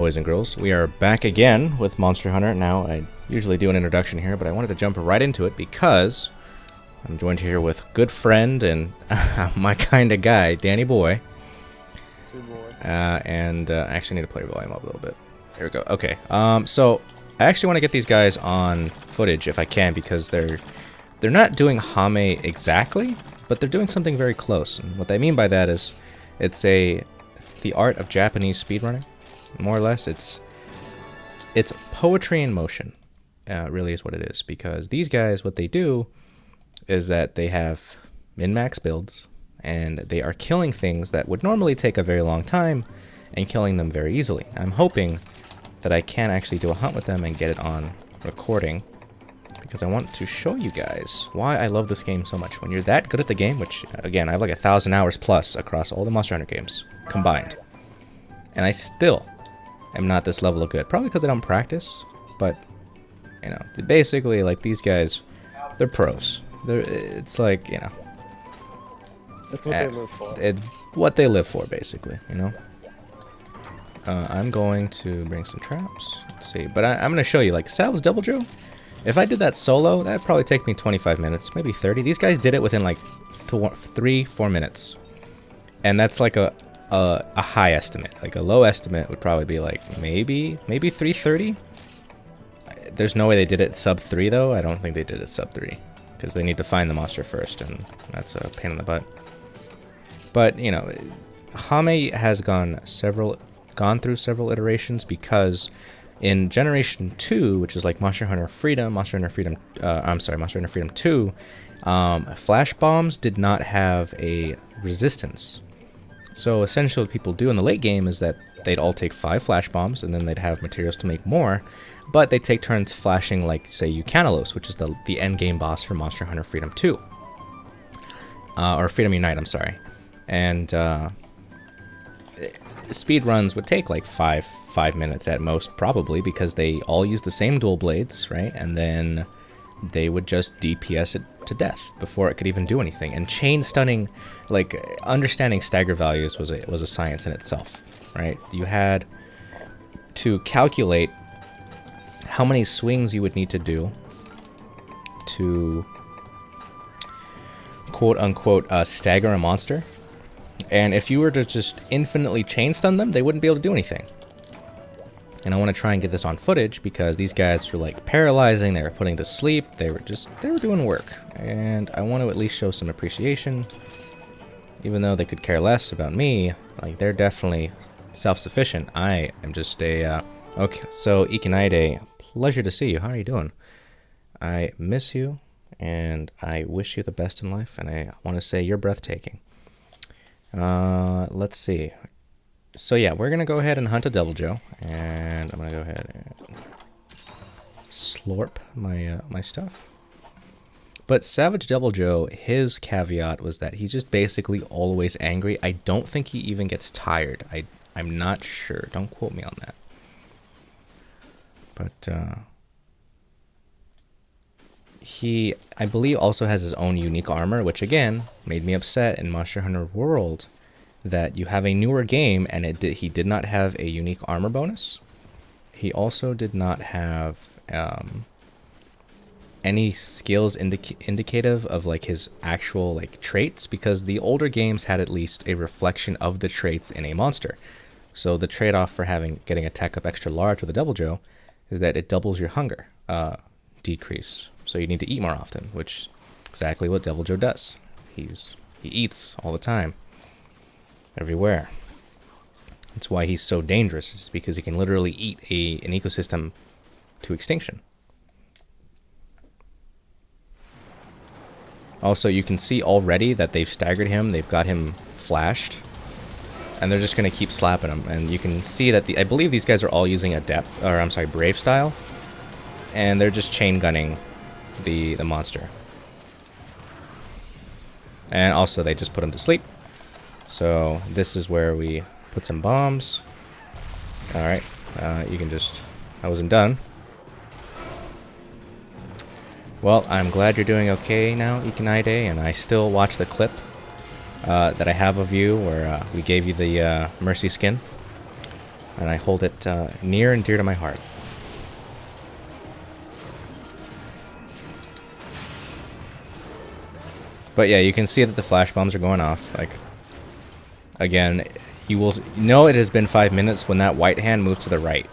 Boys and girls, we are back again with Monster Hunter. Now, I usually do an introduction here, but I wanted to jump right into it because I'm joined here with good friend and my kind of guy, Danny Boy. I actually need to play volume up a little bit. Here we go. Okay. So I actually want to get these guys on footage if I can because they're not doing Hame exactly, but they're doing something very close. And what I mean by that is it's the art of Japanese speedrunning. More or less, it's poetry in motion, really is what it is. Because these guys, what they do is that they have min-max builds, and they are killing things that would normally take a very long time, and killing them very easily. I'm hoping that I can actually do a hunt with them and get it on recording, because I want to show you guys why I love this game so much. When you're that good at the game, which, again, I have like 1,000 hours plus across all the Monster Hunter games combined, and I still am not this level of good. Probably because I don't practice, but, you know, basically, like, these guys, they're pros. It's like, you know. That's what they live for. What they live for, basically, you know. I'm going to bring some traps. Let's see. But I'm going to show you, like, Sal's Devil Joe. If I did that solo, that'd probably take me 25 minutes, maybe 30. These guys did it within, like, 3-4 minutes. And that's like a high estimate. Like a low estimate would probably be like maybe 330. There's no way they did it sub 3 though. I don't think they did it sub 3 because they need to find the monster first, and that's a pain in the butt. But you know, Hame has gone through several iterations because in Generation 2, which is like Monster Hunter Freedom, Monster Hunter Freedom 2, flash bombs did not have a resistance. So essentially what people do in the late game is that they'd all take 5 flash bombs and then they'd have materials to make more, but they take turns flashing, like, say, Eucanalos, which is the end game boss for Monster Hunter Freedom 2. Or Freedom Unite, I'm sorry. And speed runs would take like 5 minutes at most, probably, because they all use the same dual blades, right? And then they would just DPS it to death before it could even do anything. And chain stunning, like, understanding stagger values was a science in itself, right? You had to calculate how many swings you would need to do to quote-unquote stagger a monster. And if you were to just infinitely chain stun them, they wouldn't be able to do anything. And I want to try and get this on footage because these guys were like paralyzing, they were putting to sleep, they were doing work. And I want to at least show some appreciation. Even though they could care less about me, like, they're definitely self-sufficient. I am just a, okay, so Ikinaide, pleasure to see you. How are you doing? I miss you, and I wish you the best in life, and I want to say you're breathtaking. Let's see. So yeah, we're gonna go ahead and hunt a Devil Joe, and I'm gonna go ahead and slurp my stuff. But Savage Devil Joe, his caveat was that he's just basically always angry. I don't think he even gets tired. I'm not sure. Don't quote me on that. But he, I believe, also has his own unique armor, which again made me upset in Monster Hunter World. That you have a newer game and he did not have a unique armor bonus. He also did not have any skills indicative of like his actual like traits, because the older games had at least a reflection of the traits in a monster. So the trade-off for getting a tech up extra large with a Devil Joe is that it doubles your hunger decrease. So you need to eat more often, which is exactly what Devil Joe does. He eats all the time. Everywhere. That's why he's so dangerous, is because he can literally eat an ecosystem to extinction. Also, you can see already that they've staggered him, they've got him flashed, and they're just going to keep slapping him. And you can see that I believe these guys are all using Brave style, and they're just chain gunning the monster. And also, they just put him to sleep. So this is where we put some bombs. Alright, you can just... I wasn't done. Well, I'm glad you're doing okay now, Ikinaide, and I still watch the clip that I have of you where we gave you the Mercy skin. And I hold it near and dear to my heart. But yeah, you can see that the flash bombs are going off. Like, again, you will know it has been 5 minutes when that white hand moves to the right.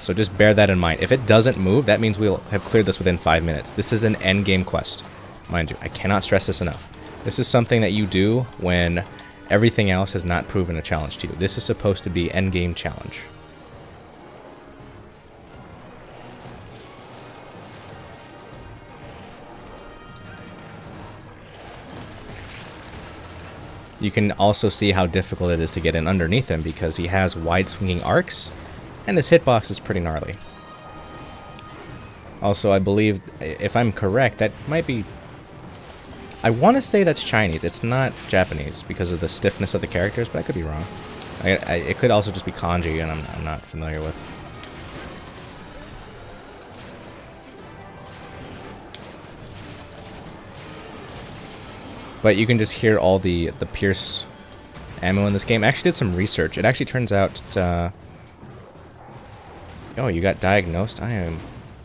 So just bear that in mind. If it doesn't move, that means we'll have cleared this within 5 minutes. This is an end game quest. Mind you, I cannot stress this enough. This is something that you do when everything else has not proven a challenge to you. This is supposed to be end game challenge. You can also see how difficult it is to get in underneath him because he has wide swinging arcs and his hitbox is pretty gnarly. Also, I believe, if I'm correct, that might be... I want to say that's Chinese. It's not Japanese because of the stiffness of the characters, but I could be wrong. It could also just be kanji, and I'm not familiar with. But you can just hear all the pierce ammo in this game. I actually did some research. It actually turns out... Oh, you got diagnosed? I am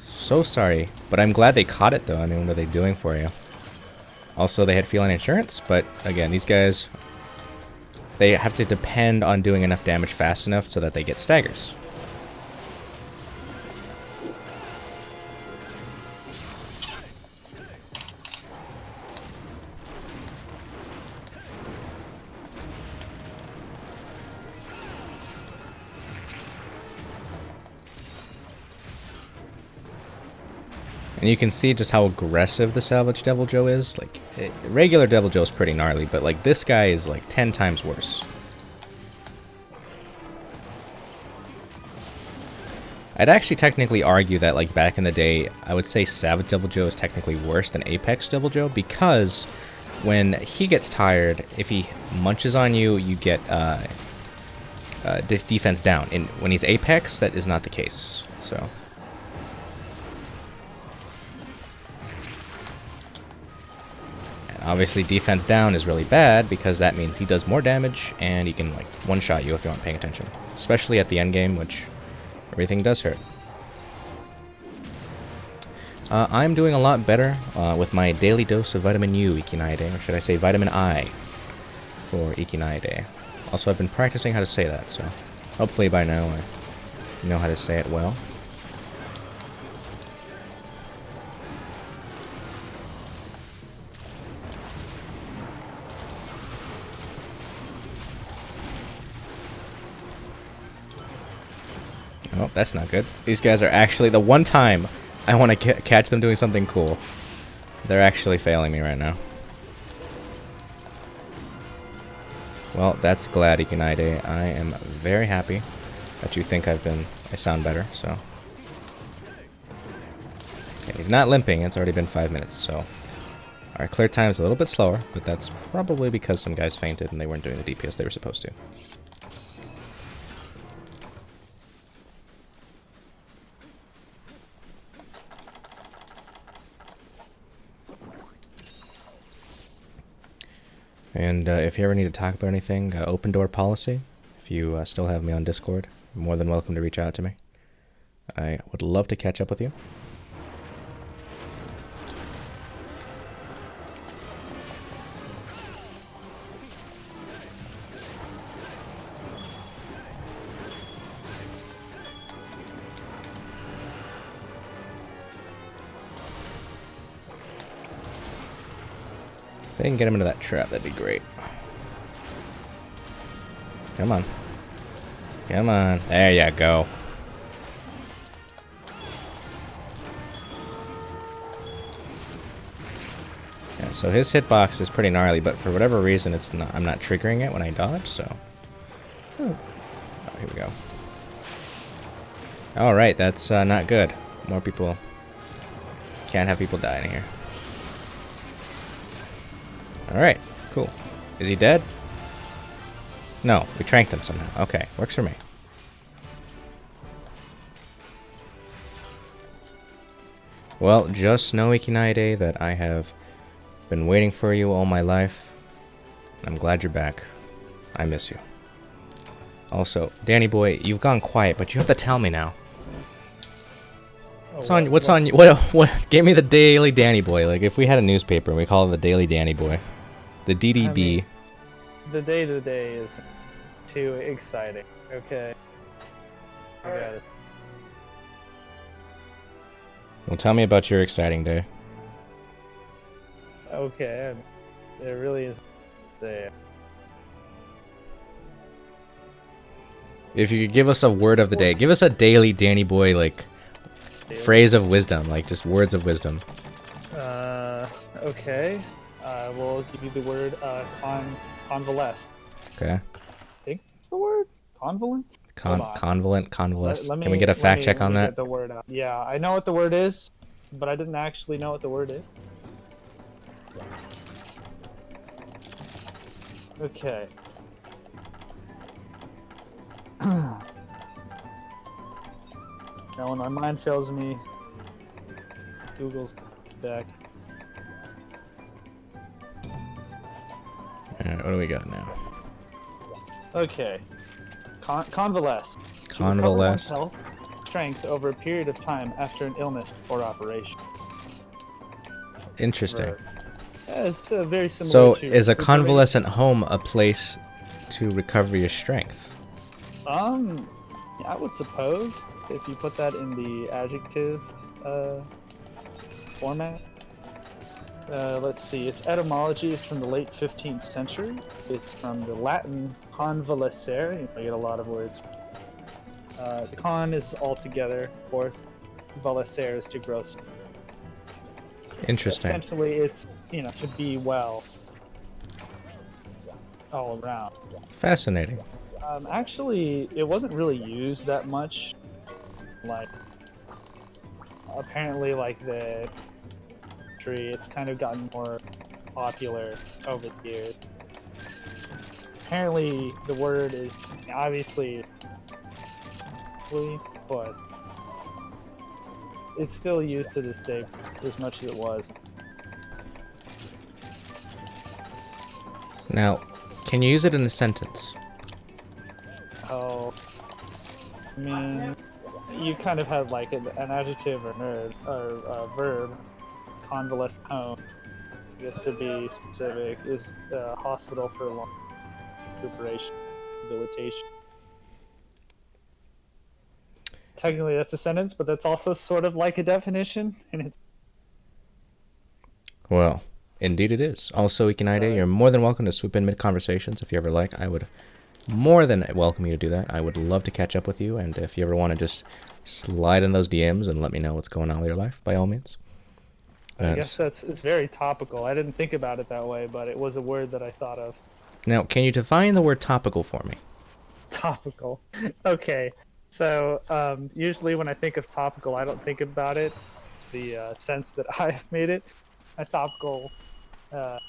so sorry. But I'm glad they caught it, though. I mean, what are they doing for you? Also, they had feline insurance, but again, these guys, they have to depend on doing enough damage fast enough so that they get staggers. And you can see just how aggressive the Salvage Devil Joe is. Like, regular Devil Joe is pretty gnarly, but like this guy is like 10 times worse. I'd actually technically argue that, like, back in the day, I would say Savage Devil Joe is technically worse than Apex Devil Joe, because when he gets tired, if he munches on you, you get defense down. And when he's Apex, that is not the case. So... obviously, defense down is really bad because that means he does more damage and he can, like, one-shot you if you aren't paying attention. Especially at the end game, which everything does hurt. I'm doing a lot better with my daily dose of vitamin U Ikinaide, or should I say vitamin I for Ikinaide. Also, I've been practicing how to say that, so hopefully by now I know how to say it well. Oh, that's not good. These guys are actually... the one time I want to catch them doing something cool, they're actually failing me right now. Well, that's glad, Ikinaide. I am very happy that you think I sound better, so... okay, he's not limping. It's already been 5 minutes, so... our clear time is a little bit slower, but that's probably because some guys fainted and they weren't doing the DPS they were supposed to. And if you ever need to talk about anything, open door policy. If you still have me on Discord, you're more than welcome to reach out to me. I would love to catch up with you. If they can get him into that trap, that'd be great. Come on. Come on. There you go. Yeah, so his hitbox is pretty gnarly, but for whatever reason, I'm not triggering it when I dodge, so... oh, here we go. Alright, that's not good. More people... can't have people die in here. Alright, cool. Is he dead? No, we tranked him somehow. Okay, works for me. Well, just know, Ikinaide, that I have been waiting for you all my life. I'm glad you're back. I miss you. Also, Danny boy, you've gone quiet, but you have to tell me now. Oh, What's on what give me the Daily Danny Boy. Like if we had a newspaper and we call it the Daily Danny Boy. The DDB. I mean, the day-to-day is too exciting. Okay. I got it. Well, tell me about your exciting day. Okay. It really is. Say. If you could give us a word of the day, give us a Daily Danny Boy like phrase of wisdom, like just words of wisdom. Okay. We'll give you the word convalesce. Okay. I think that's the word? Convalent? Convalesce. Can we get a fact check on let me that? get the word out. Yeah, I know what the word is, but I didn't actually know what the word is. Okay. Now when my mind fails me, Google's back. Alright, what do we got now? Okay. Convalesce. To recover one's Convalesce. health, strength over a period of time after an illness or operation. Interesting. Verb. Yeah, it's very similar So, to is a rejuvenate. convalescent home a place to recover your strength? I would suppose if you put that in the adjective format. Let's see, its etymology is from the late 15th century. It's from the Latin convalescere. I get a lot of words. The con is all together, of course. Valescere is to grow. Interesting. Essentially, it's, to be well all around. Fascinating. Actually, it wasn't really used that much. Like, apparently, like the tree, it's kind of gotten more popular over the years. Apparently, the word is obviously, but it's still used to this day as much as it was. Now, can you use it in a sentence? Oh, I mean, you kind of had like an adjective or a verb. Convalescent home, just to be specific, is a hospital for long recuperation, rehabilitation. Technically, that's a sentence, but that's also sort of like a definition, and it's. Well, indeed it is. Also, Ikinide, you're more than welcome to swoop in mid-conversations if you ever like. I would more than welcome you to do that. I would love to catch up with you, and if you ever want to just slide in those DMs and let me know what's going on with your life, by all means. I guess it's very topical. I didn't think about it that way, but it was a word that I thought of. Now, can you define the word topical for me? Topical. Okay. So, usually when I think of topical, I don't think about it the sense that I've made it. A topical, I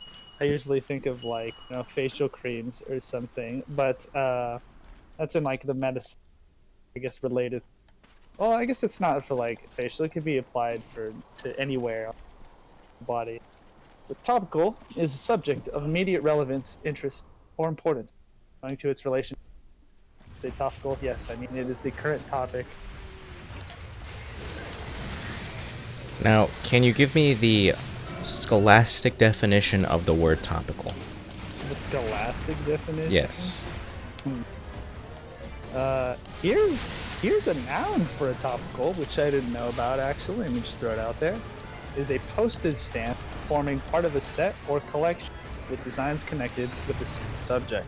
usually think of like, facial creams or something, but that's in like the medicine, I guess, related. Well, I guess it's not for like facial. It could be applied to anywhere on the body. The topical is a subject of immediate relevance, interest, or importance, owing to its relation. Say topical? Yes, I mean it is the current topic. Now, can you give me the scholastic definition of the word topical? The scholastic definition? Yes. Here's a noun for a topical, which I didn't know about actually. Let me just throw it out there. Is a postage stamp forming part of a set or collection with designs connected with the subject.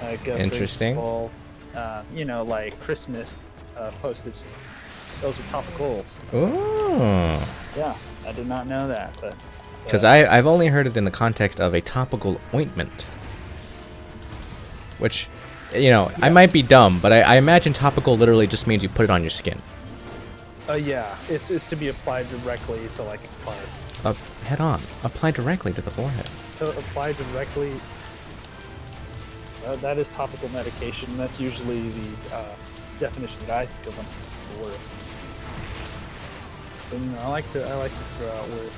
Like, interesting. For example, like Christmas postage stamps. Those are topicals. Ooh. Yeah, I did not know that, but because I've only heard it in the context of a topical ointment, which, yeah. I might be dumb, but I imagine topical literally just means you put it on your skin. Yeah, it's to be applied directly to like a part. Head on. Apply directly to the forehead. So apply directly. That is topical medication. That's usually the definition that I think of on the word. But, I like to throw out words.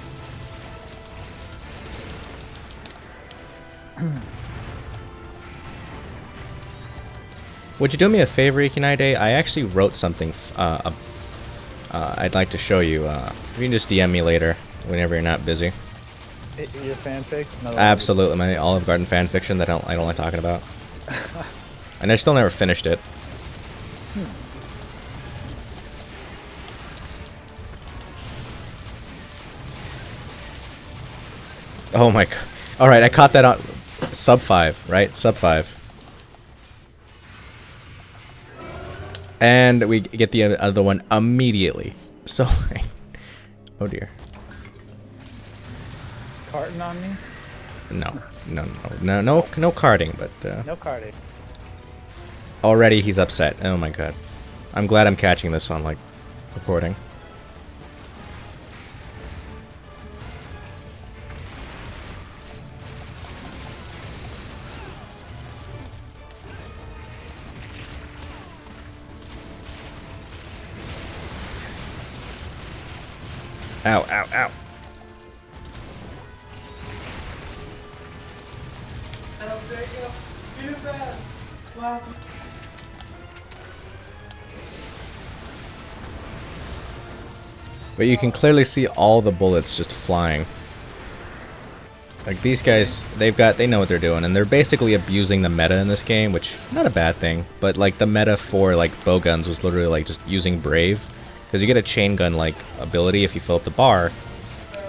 Would you do me a favor, Ikinide? I actually wrote something I'd like to show you. You can just DM me later whenever you're not busy. Your fanfic? Absolutely, my Olive Garden fan fiction that I don't like talking about. And I still never finished it. Oh my god. Alright, I caught that on sub 5, right? Sub 5. And we get the other one immediately. So, oh dear. Carton on me? No carding, but No carding. already he's upset. Oh my god. I'm glad I'm catching this on, like, recording. Ow, ow, ow. But you can clearly see all the bullets just flying. Like these guys, they know what they're doing, and they're basically abusing the meta in this game, which not a bad thing. But like the meta for like bow guns was literally like just using Brave, because you get a chain gun like ability if you fill up the bar,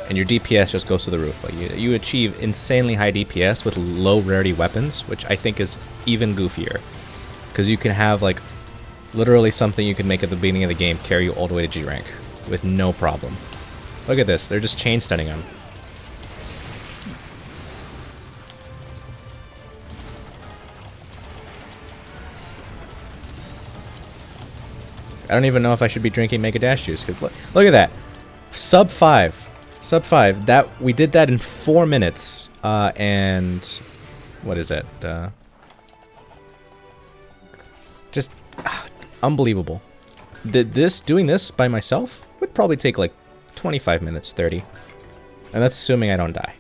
and your DPS just goes to the roof. Like you achieve insanely high DPS with low rarity weapons, which I think is even goofier, because you can have like literally something you can make at the beginning of the game carry you all the way to G rank with no problem. Look at this, they're just chain stunning him. I don't even know if I should be drinking Mega Dash juice, because look at that. Sub 5. Sub 5. That we did that in 4 minutes. And what is it? Just unbelievable. Doing this by myself would probably take like 25 minutes, 30. And that's assuming I don't die.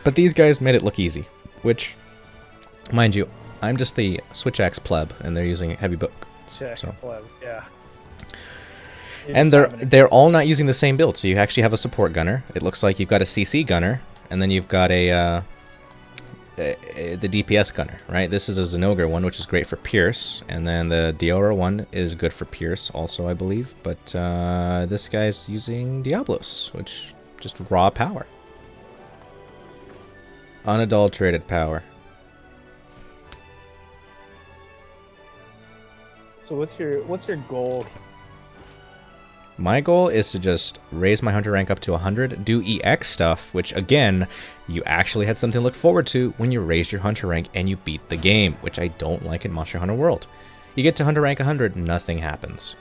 But these guys made it look easy, which, mind you, I'm just the Switch Axe pleb, and they're using heavy book. Yeah, So. pleb, yeah. And they're all not using the same build, so you actually have a support gunner. It looks like you've got a CC gunner, and then you've got the DPS gunner, right? This is a Zenogre one, which is great for Pierce, and then the Diora one is good for Pierce also, I believe. But this guy's using Diablos, which just raw power. Unadulterated power. So what's your goal? My goal is to just raise my hunter rank up to 100, do EX stuff, which again, you actually had something to look forward to when you raised your hunter rank and you beat the game, which I don't like in Monster Hunter World. You get to hunter rank 100, nothing happens.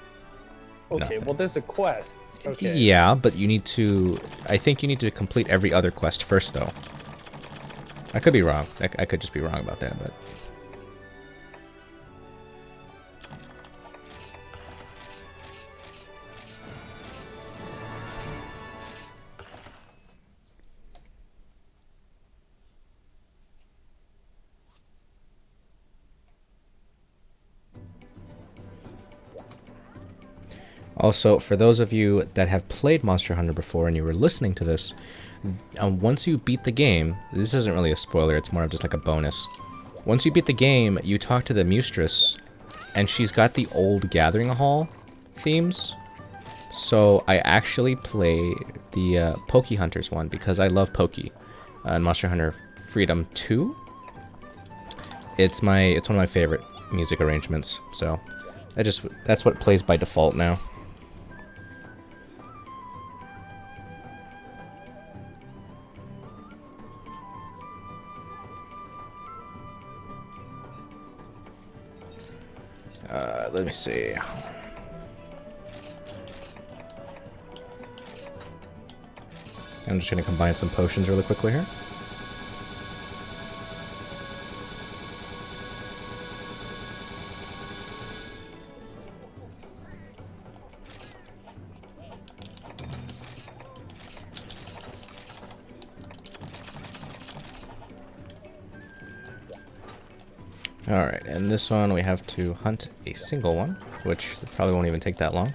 Okay, Nothing. well there's a quest. Okay. Yeah, but you need to, I think you need to complete every other quest first though. I could be wrong. I could just be wrong about that, but... Also, for those of you that have played Monster Hunter before and you were listening to this, once you beat the game, this isn't really a spoiler, it's more of just like a bonus. Once you beat the game, you talk to the Mustress, and she's got the old Gathering Hall themes. So I actually play the Poke Hunters one because I love Poke. In Monster Hunter Freedom 2, it's one of my favorite music arrangements. So that's what plays by default now. Let me see. I'm just going to combine some potions really quickly here. Alright, and this one we have to hunt a single one, which probably won't even take that long.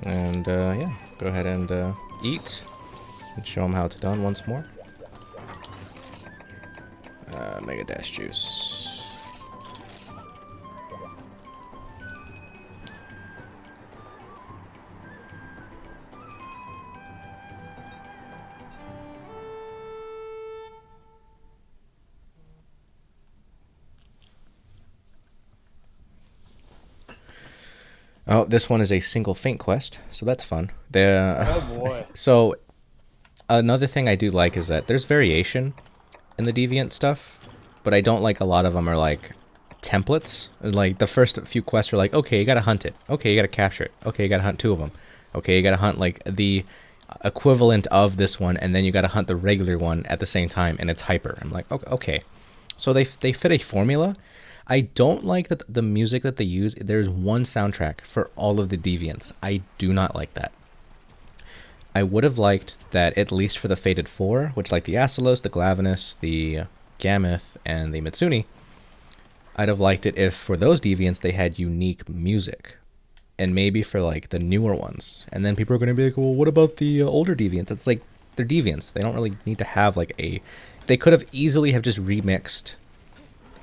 And yeah, go ahead and eat and show them how it's done once more. Mega Dash Juice. Oh, this one is a single faint quest, so that's fun. Oh boy. So another thing I do like is that there's variation in the deviant stuff, but I don't like a lot of them are like templates. Like the first few quests are like, okay, you gotta hunt it. Okay, you gotta capture it. Okay, you gotta hunt 2 of them. Okay, you gotta hunt like the equivalent of this one, and then you gotta hunt the regular one at the same time, and it's hyper. I'm like, okay. So they fit a formula. I don't like that the music that they use. There's one soundtrack for all of the deviants. I do not like that. I would have liked that at least for the Fated 4, which like the Acilos, the Glavenus, the Gameth, and the Mitsuni, I'd have liked it if for those deviants they had unique music. And maybe for like the newer ones. And then people are going to be like, well, what about the older deviants? It's like, they're deviants. They don't really need to have like a... They could have easily have just remixed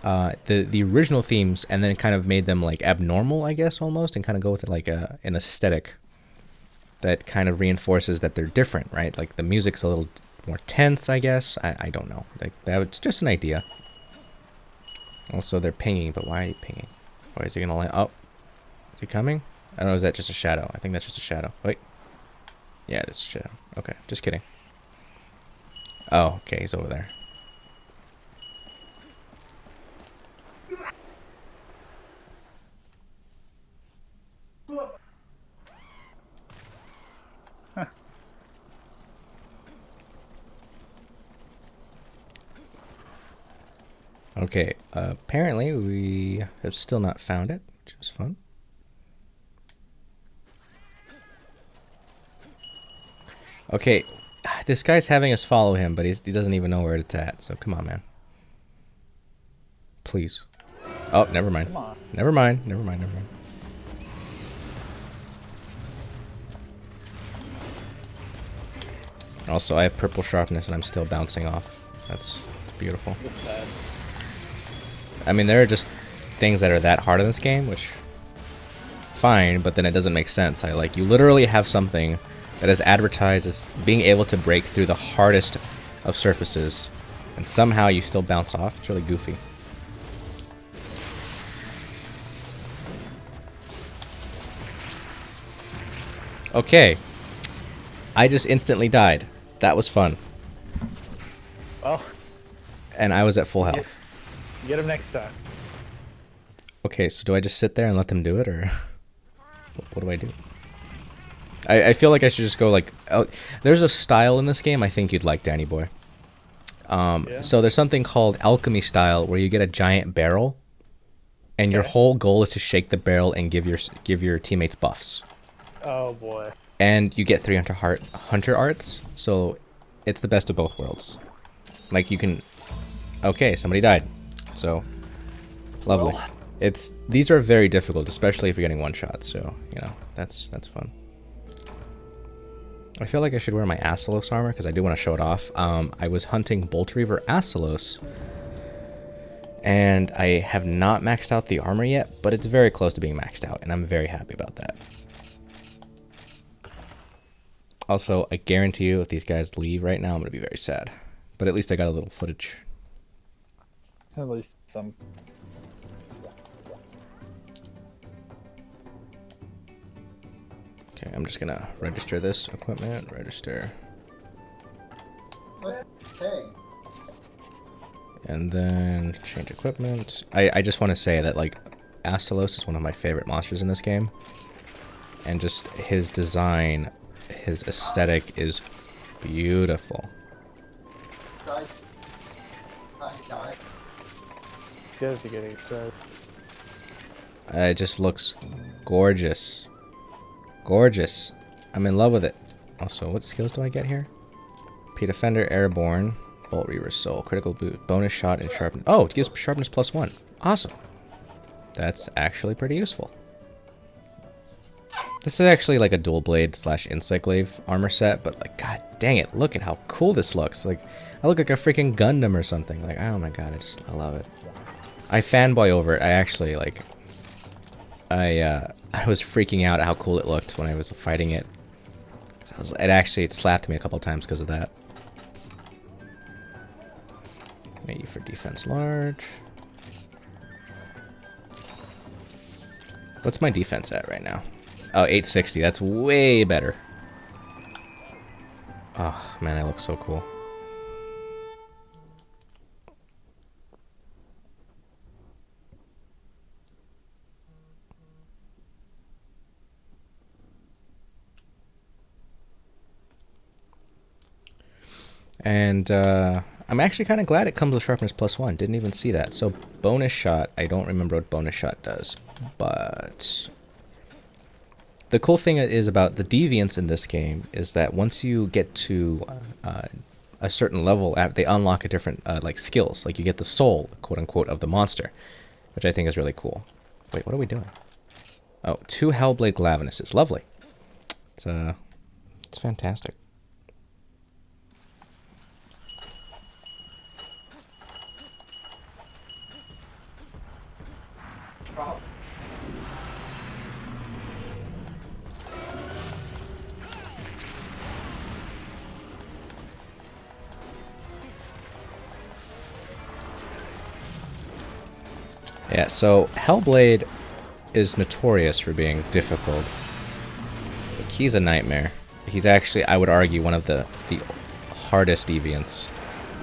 the original themes and then kind of made them like abnormal, I guess, almost, and kind of go with it like an aesthetic that kind of reinforces that they're different, right? Like the music's a little more tense, I guess. I don't know. Like that's just an idea. Also, they're pinging, but why are you pinging? Why is he gonna land? Oh, is he coming? I don't know. Is that just a shadow? I think that's just a shadow. Wait. Yeah, it is a shadow. Okay, just kidding. Oh, okay, he's over there. Okay, apparently we have still not found it, which is fun. Okay, this guy's having us follow him, but he doesn't even know where it's at, so come on, man. Please. Oh, never mind. Come on. Never mind, never mind, never mind. Also, I have purple sharpness and I'm still bouncing off. That's beautiful. This sad. I mean, there are just things that are that hard in this game, which... Fine, but then it doesn't make sense. You literally have something that is advertised as being able to break through the hardest of surfaces, and somehow you still bounce off. It's really goofy. Okay. I just instantly died. That was fun. Well, and I was at full health. Get him next time. Okay, so do I just sit there and let them do it, or what do I do? I feel like I should just go like... there's a style in this game I think you'd like, Danny boy. Yeah. So there's something called alchemy style where you get a giant barrel, and your whole goal is to shake the barrel and give your teammates buffs. Oh boy. And you get 300 hunter arts, so it's the best of both worlds. Like you can... Okay, somebody died. So, lovely. Well. These are very difficult, especially if you're getting one shot, so, you know, that's fun. I feel like I should wear my Acilos armor, because I do want to show it off. I was hunting Bolt Reaver Acilos, and I have not maxed out the armor yet, but it's very close to being maxed out, and I'm very happy about that. Also, I guarantee you, if these guys leave right now, I'm going to be very sad. But at least I got a little footage. At least some. Okay, I'm just going to register this equipment. Register. Okay. And then change equipment. I just want to say that, like, Astalos is one of my favorite monsters in this game. And just his design, his aesthetic is beautiful. skills you're getting excited. It just looks gorgeous. Gorgeous. I'm in love with it. Also, what skills do I get here? P Defender, Airborne, Bolt Reaver Soul, Critical Boot, Bonus Shot, and Sharpness. Oh, it gives Sharpness +1. Awesome. That's actually pretty useful. This is actually like a dual blade / Insight Glaive armor set, but like, god dang it, look at how cool this looks. Like, I look like a freaking Gundam or something. Like, oh my god, I love it. I fanboy over it. I actually like, I was freaking out at how cool it looked when I was fighting it. So it slapped me a couple times because of that. Maybe for defense large. What's my defense at right now? Oh, 860. That's way better. Oh, man, I look so cool. And I'm actually kind of glad it comes with Sharpness +1. Didn't even see that. So Bonus Shot, I don't remember what Bonus Shot does. But the cool thing is about the deviants in this game is that once you get to a certain level, they unlock a different like skills. Like you get the soul, quote unquote, of the monster, which I think is really cool. Wait, what are we doing? Oh, 2 Hellblade Glavenuses. Lovely. It's fantastic. Yeah, so Hellblade is notorious for being difficult. Like, he's a nightmare. He's actually, I would argue, one of the hardest deviants.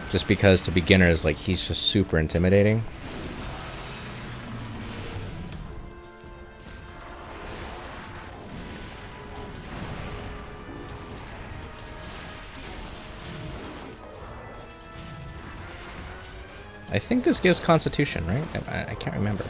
Just because to beginners, like, he's just super intimidating. I think this gives Constitution, right? I can't remember.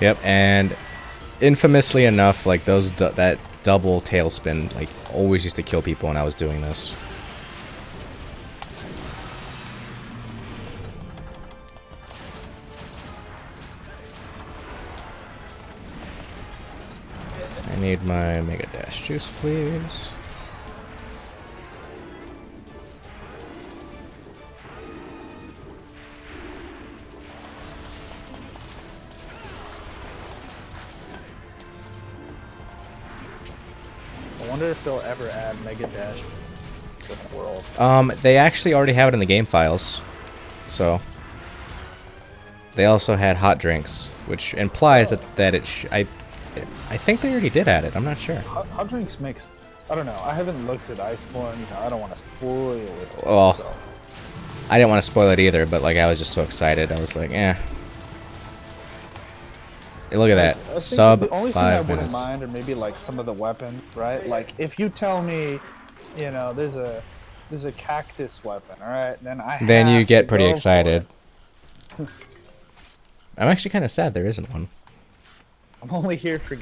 Yep, and infamously enough, like that double tailspin, like always used to kill people when I was doing this. I need my Mega Dash juice, please. I wonder if they'll ever add Mega Dash to the world. They actually already have it in the game files, so they also had hot drinks, which implies that it. I think they already did add it. I'm not sure. Hot drinks makes. I don't know. I haven't looked at Iceborne. I don't want to spoil it. Well, so. I didn't want to spoil it either, but like I was just so excited. I was like, eh. Hey, look at that. Sub the only 5 thing I minutes. wouldn't mind are maybe like some of the weapons, right? Like if you tell me, you know, there's a cactus weapon, all right, then you have get to pretty go for excited. it. I'm actually kind of sad there isn't one. I'm only here for.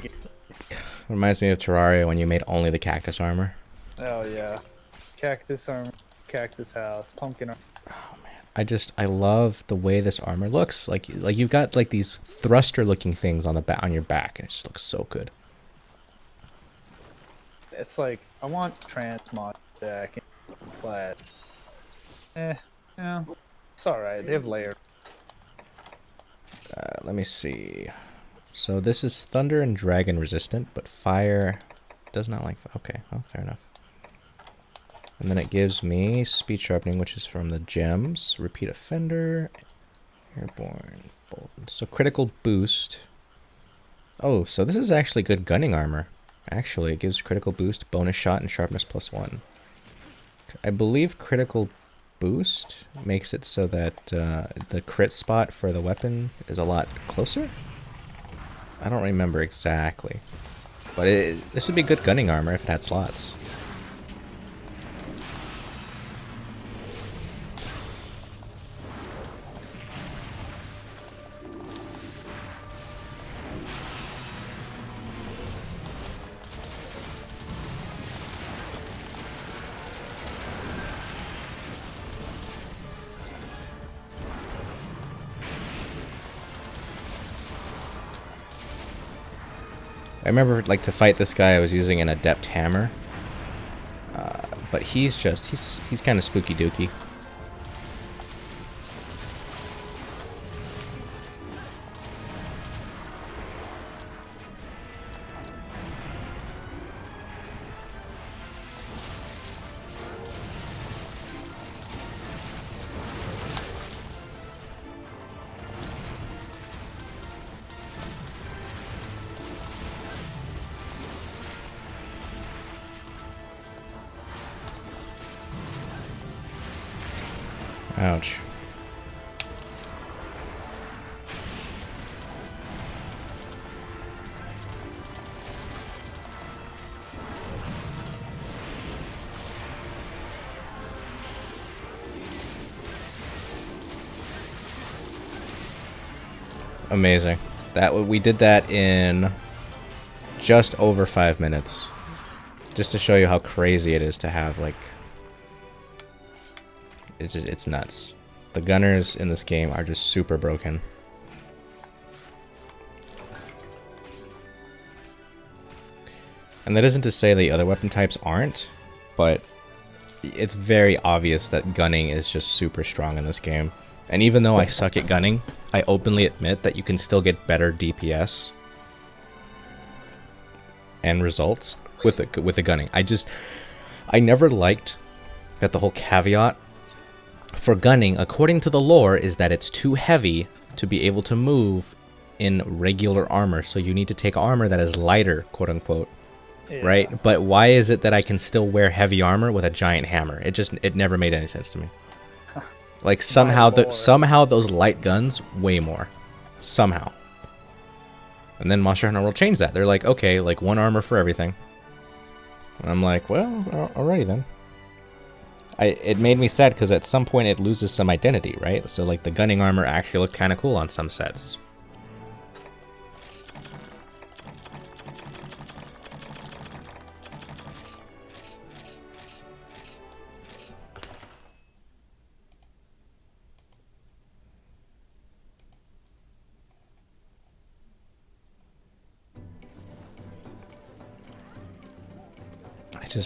Reminds me of Terraria when you made only the cactus armor. Oh yeah, cactus armor, cactus house, pumpkin armor. Oh man, I love the way this armor looks. Like you've got like these thruster looking things on the on your back, and it just looks so good. It's like I want transmod deck, but yeah, it's all right. They have layer. Let me see. So this is thunder and dragon resistant, but fire does not like. Okay, well, fair enough. And then it gives me speed sharpening, which is from the gems. Repeat offender, airborne, bolt. So critical boost. Oh, so this is actually good gunning armor. Actually, it gives critical boost, bonus shot, and sharpness +1. I believe critical boost makes it so that the crit spot for the weapon is a lot closer? I don't remember exactly. But this would be good gunning armor if it had slots. I remember, like, to fight this guy, I was using an adept hammer. But he's kind of spooky dooky. Ouch. Amazing. We did that in just over 5 minutes. Just to show you how crazy it is to have, like... It's nuts. The gunners in this game are just super broken. And that isn't to say the other weapon types aren't, but it's very obvious that gunning is just super strong in this game. And even though I suck at gunning, I openly admit that you can still get better DPS and results with the gunning. I never liked that the whole caveat for gunning, according to the lore, is that it's too heavy to be able to move in regular armor. So you need to take armor that is lighter, quote unquote. Yeah. Right? But why is it that I can still wear heavy armor with a giant hammer? It never made any sense to me. Like somehow those light guns way more. Somehow. And then Monster Hunter will change that. They're like, okay, like one armor for everything. And I'm like, well, alrighty then. It made me sad because at some point it loses some identity, right? So like the gunning armor actually looked kind of cool on some sets.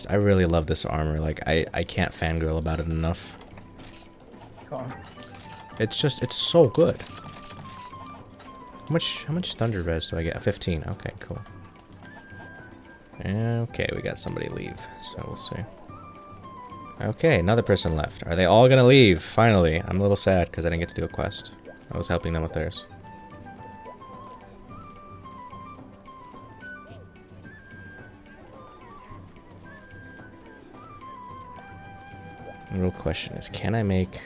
I really love this armor. Like, I can't fangirl about it enough. It's so good. How much thunder res do I get? 15. Okay, cool. Okay, we got somebody leave, so we'll see. Okay, another person left. Are they all gonna leave? Finally. I'm a little sad because I didn't get to do a quest. I was helping them with theirs. The real question is, can I make...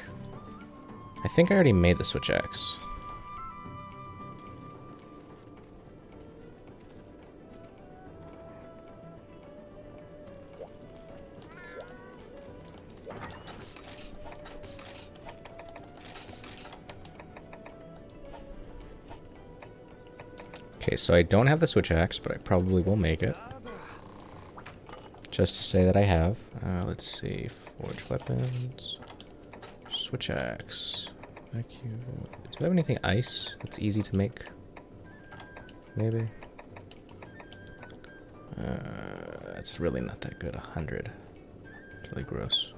I think I already made the Switch X. Okay, so I don't have the Switch Axe, but I probably will make it. Just to say that I have. Let's see. Forge weapons. Switch Axe. Vacuum. Do I have anything ice that's easy to make? Maybe. That's really not that good. 100. It's really gross.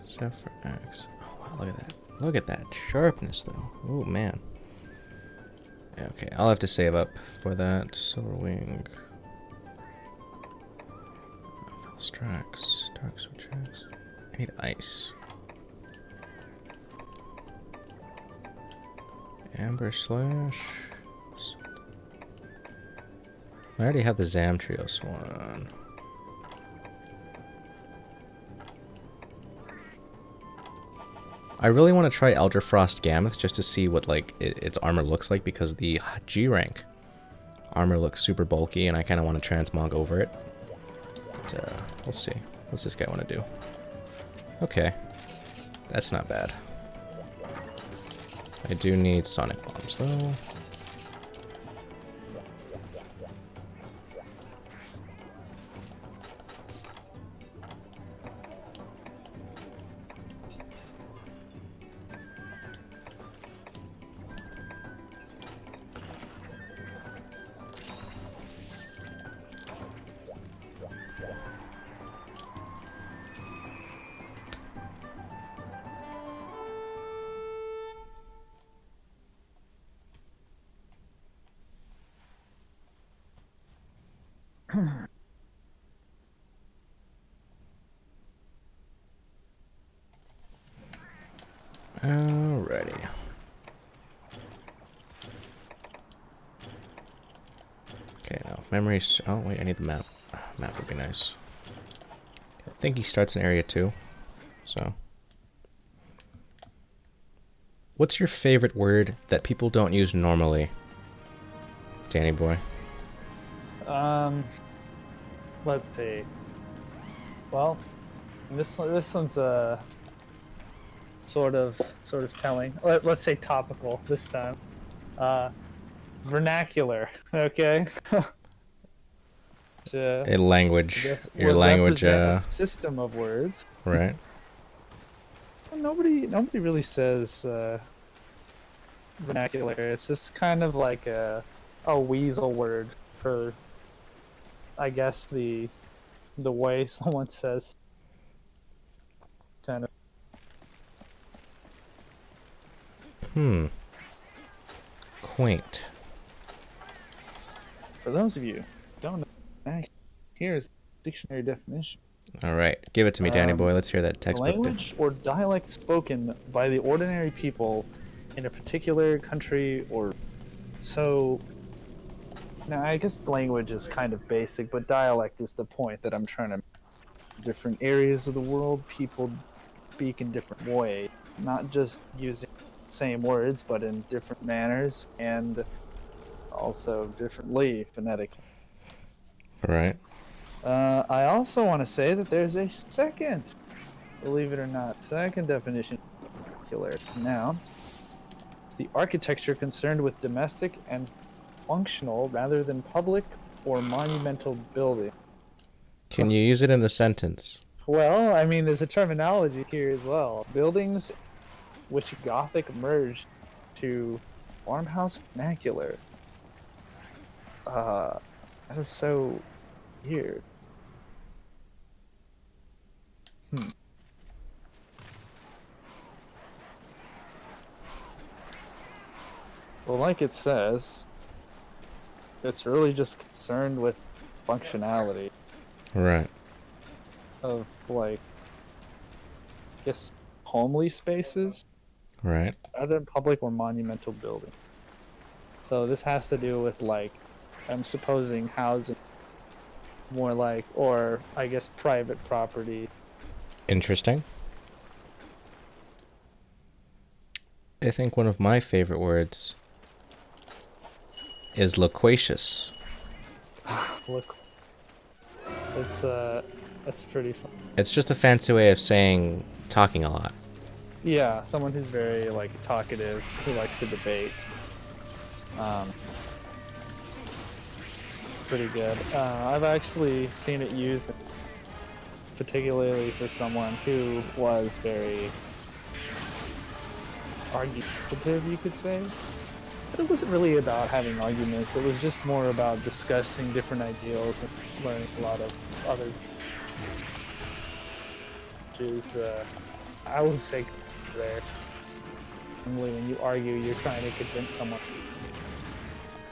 Zephyr Axe. Oh, wow, look at that. Look at that sharpness, though. Oh, man. Okay, I'll have to save up for that. Silver Wing. Strax. Dark Switch Axe. I need ice. Amber Slash. I already have the Zamtrios one. I really want to try Elderfrost Gammoth just to see what like its armor looks like, because the G rank armor looks super bulky and I kind of want to transmog over it. But, we'll see. What's this guy want to do? Okay. That's not bad. I do need Sonic Bombs though. Alrighty. Okay, now memories. Oh wait, I need the map. Map would be nice. I think he starts in area 2. So, what's your favorite word that people don't use normally, Danny boy? Let's see. Well, this one's sort of telling. Let's say topical this time. Vernacular. Okay. A language. Your would language. represent a system of words. Right. Well, nobody really says vernacular. It's just kind of like a weasel word for, I guess, the way someone says kind of. Quaint. For those of you who don't know, here's the dictionary definition. All right, give it to me, Danny boy. Let's hear that textbook. Language or dialect spoken by the ordinary people in a particular country or so. Now, I guess language is kind of basic, but dialect is the point that I'm trying to. Different areas of the world, people speak in different ways, not just using the same words, but in different manners and also differently phonetically. Right. I also want to say that there's a second, believe it or not, second definition of vernacular. Noun. The architecture concerned with domestic and functional rather than public or monumental building. Can you use it in a sentence? Well, I mean, there's a terminology here as well. Buildings which Gothic merged to farmhouse vernacular. That is so weird. Well, like it says, it's really just concerned with functionality Right. of, like, I guess, homely spaces Right. rather than public or monumental buildings. So this has to do with, like, I'm supposing housing, more like, or I guess private property. Interesting. I think one of my favorite words is loquacious. Look, that's pretty fun. It's just a fancy way of saying talking a lot. Yeah, someone who's very, like, talkative, who likes to debate. Pretty good. I've actually seen it used particularly for someone who was very argumentative, you could say. But it wasn't really about having arguments, it was just more about discussing different ideals and learning a lot of other, which is, I would say, there. Normally when you argue, you're trying to convince someone.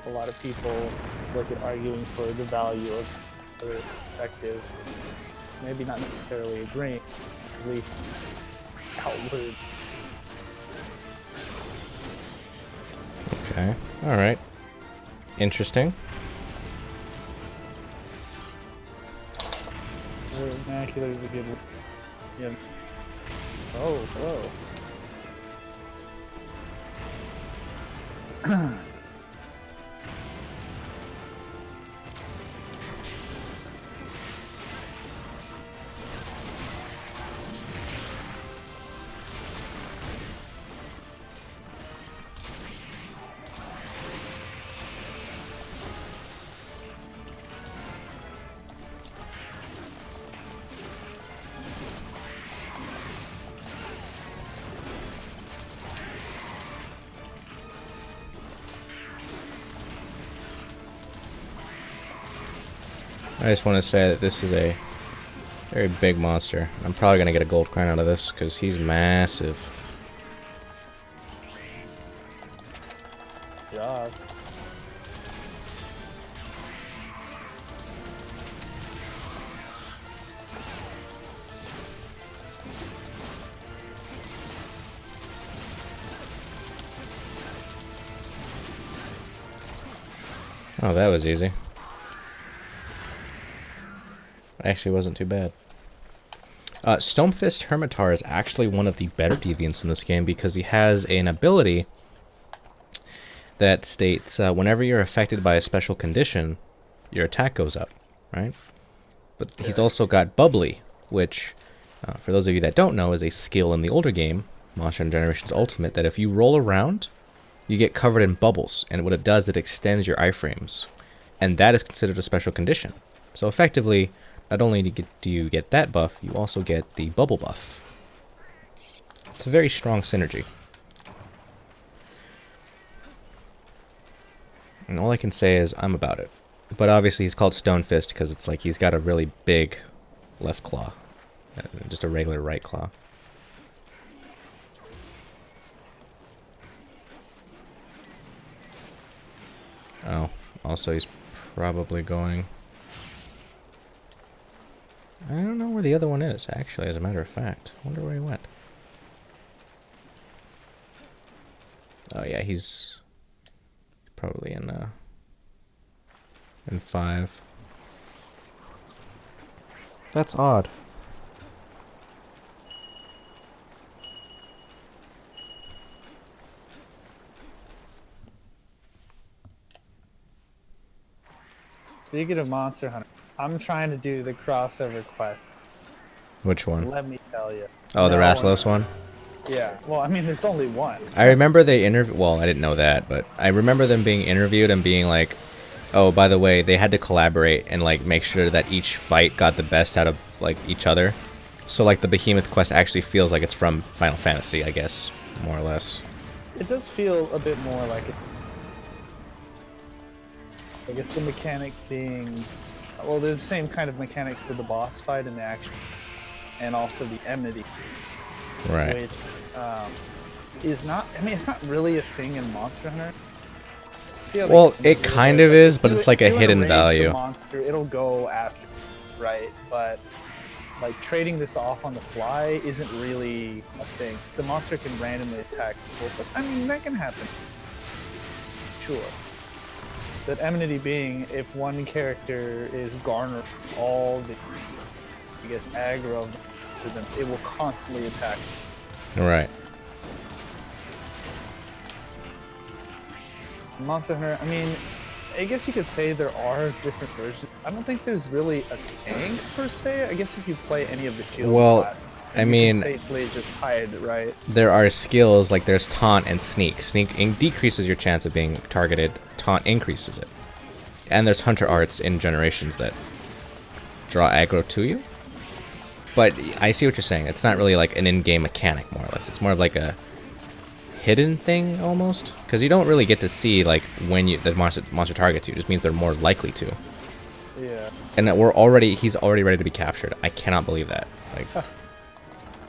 A lot of people look at arguing for the value of other perspective. Maybe not necessarily agreeing, at least outward. Okay. All right. Interesting. Vernacular is a good one. Yeah. Oh, hello. I just want to say that this is a very big monster. I'm probably going to get a gold crown out of this because he's massive. Yeah. Oh, that was easy. Actually wasn't too bad. Stonefist Hermitar is actually one of the better deviants in this game because he has an ability that states whenever you're affected by a special condition, your attack goes up, right? But he's also got Bubbly, which, for those of you that don't know, is a skill in the older game, Monster Hunter Generations Ultimate, that if you roll around, you get covered in bubbles, and what it does, it extends your iframes, and that is considered a special condition. So effectively, not only do you get that buff, you also get the bubble buff. It's a very strong synergy. And all I can say is I'm about it. But obviously he's called Stonefist because it's like he's got a really big left claw. Just a regular right claw. Oh, also he's probably going... I don't know where the other one is, actually, as a matter of fact. I wonder where he went. Oh yeah, he's probably in 5. That's odd. Speaking of Monster Hunter, I'm trying to do the crossover quest. Which one? Let me tell you. Oh, the Rathlos one? Yeah. Well, I mean, there's only one. I remember they well, I didn't know that, but I remember them being interviewed and being like, oh, by the way, they had to collaborate and like make sure that each fight got the best out of like each other. So like the Behemoth quest actually feels like it's from Final Fantasy, I guess, more or less. It does feel a bit more like it. I guess the mechanic being, well, there's the same kind of mechanic for the boss fight and the action, and also the enmity, Right. which is not. I mean, it's not really a thing in Monster Hunter. See how they Well, can it do kind it? of Like, is, if but you- it's like a if you hidden enrage the value. monster, it'll go after, right? But like trading this off on the fly isn't really a thing. The monster can randomly attack people, but I mean that can happen. Sure. That enmity being if one character is garnering all the, I guess, aggro to them, it will constantly attack. Right. Monster Hunter, I mean, I guess you could say there are different versions. I don't think there's really a tank per se. I guess if you play any of the shield Well, classes, I you mean, can safely just hide, right? there are skills like there's taunt and sneak. Sneak decreases your chance of being targeted. Taunt increases it. And there's hunter arts in Generations that draw aggro to you. But I see what you're saying. It's not really like an in-game mechanic, more or less. It's more of like a hidden thing almost, because you don't really get to see like when the monster targets you. It just means they're more likely to. Yeah. And that he's already ready to be captured. I cannot believe that. Like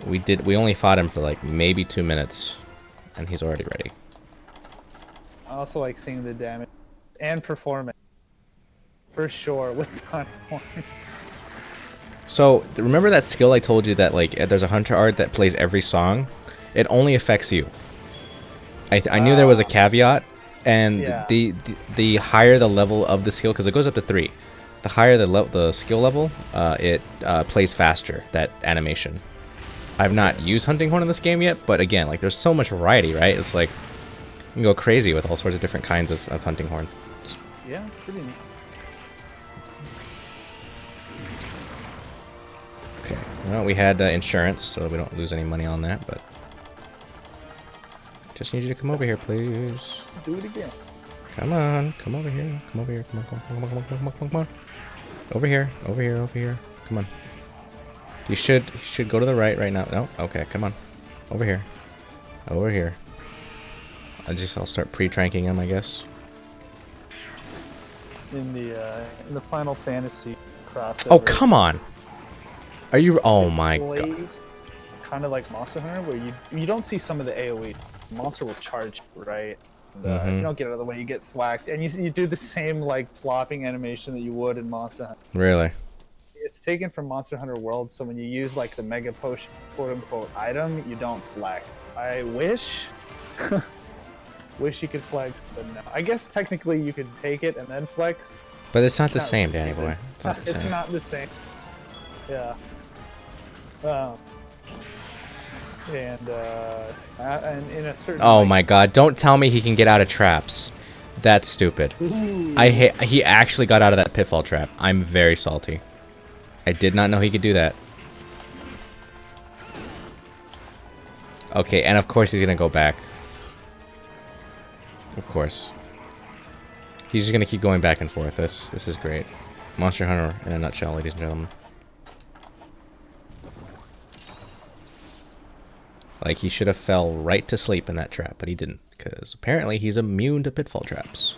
we only fought him for like maybe 2 minutes, and he's already ready. I also like seeing the damage and performance. For sure, with Thunderhorn. So remember that skill I told you that like there's a hunter art that plays every song? It only affects you. I knew there was a caveat, and Yeah. the higher the level of the skill, because it goes up to 3, the higher the skill level, it plays faster, that animation. I've not used Hunting Horn in this game yet, but again, like there's so much variety, right? It's like you can go crazy with all sorts of different kinds of Hunting Horn. Yeah, pretty neat. Okay, well, we had insurance, so we don't lose any money on that, but just need you to come over here, please. Do it again. Come on, come over here, come over here, come on, come on, come on, come on, come on, come on, come on. Over here, over here, over here. Come on. You should go to the right now. No, okay, come on, over here, over here. I'll start pre-tranking him, I guess. In the Final Fantasy crossover. Oh, come on! Are you? Oh my god! Kind of like Monster Hunter, where you don't see some of the AOE. Monster will charge you, right? And, you don't get out of the way, you get thwacked, and you do the same like flopping animation that you would in Monster Hunter. Really? It's taken from Monster Hunter World, so when you use like the Mega Potion quote unquote item, you don't flex. I wish. Wish you could flex, but no. I guess technically you could take it and then flex. But it's not the same, Danny boy. It's not the same. It's not the same. Yeah. And in a certain. Oh my god! Don't tell me he can get out of traps. That's stupid. Ooh. He actually got out of that pitfall trap. I'm very salty. I did not know he could do that. Okay, and of course he's gonna go back. Of course. He's just gonna keep going back and forth. This is great. Monster Hunter in a nutshell, ladies and gentlemen. Like, he should have fell right to sleep in that trap, but he didn't, because apparently he's immune to pitfall traps.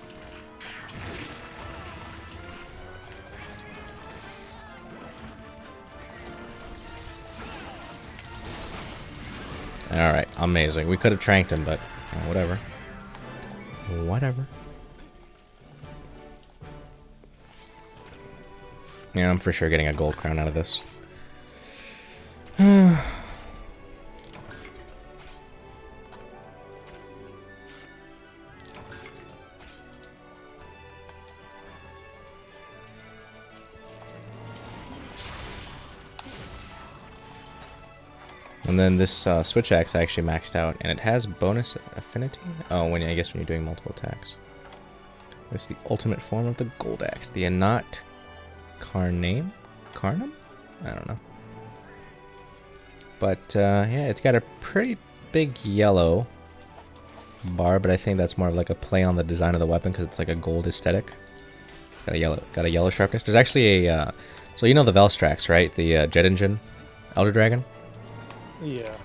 Alright, amazing. We could have tranked him, but whatever. Whatever. Yeah, I'm for sure getting a gold crown out of this. And then this switch axe I actually maxed out, and it has bonus affinity. Oh, I guess when you're doing multiple attacks. It's the ultimate form of the gold axe, the Anat Carnum? I don't know. But yeah, it's got a pretty big yellow bar, but I think that's more of like a play on the design of the weapon because it's like a gold aesthetic. It's got a yellow sharpness. There's actually a so you know the Velstrax, right? The jet engine Elder Dragon. Yeah.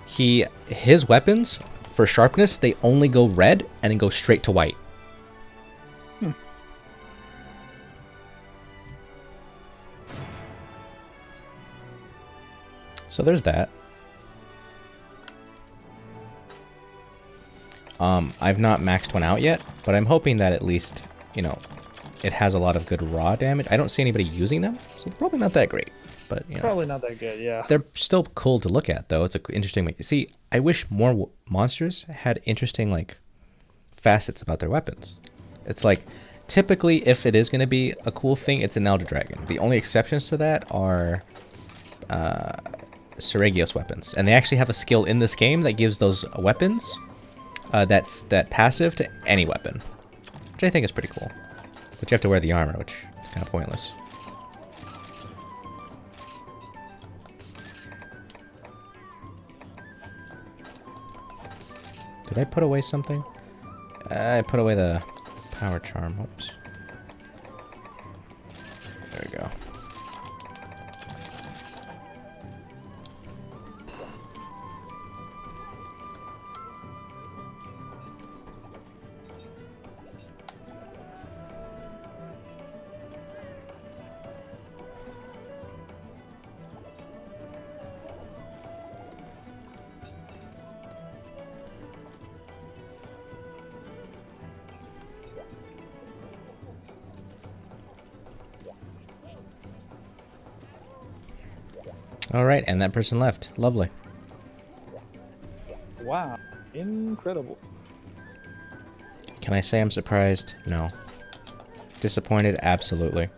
His weapons for sharpness, they only go red and then go straight to white. So there's that. I've not maxed one out yet, but I'm hoping that at least, you know, it has a lot of good raw damage. I don't see anybody using them, so they're probably not that great. But you know, probably not that good, yeah. They're still cool to look at, though. It's an interesting way. See, I wish more monsters had interesting, like, facets about their weapons. It's like, typically, if it is going to be a cool thing, it's an Elder Dragon. The only exceptions to that are Seregios weapons. And they actually have a skill in this game that gives those weapons that passive to any weapon. Which I think is pretty cool. But you have to wear the armor, which is kind of pointless. Did I put away something? I put away the power charm. Oops. There we go. Alright, and that person left. Lovely. Wow. Incredible. Can I say I'm surprised? No. Disappointed? Absolutely.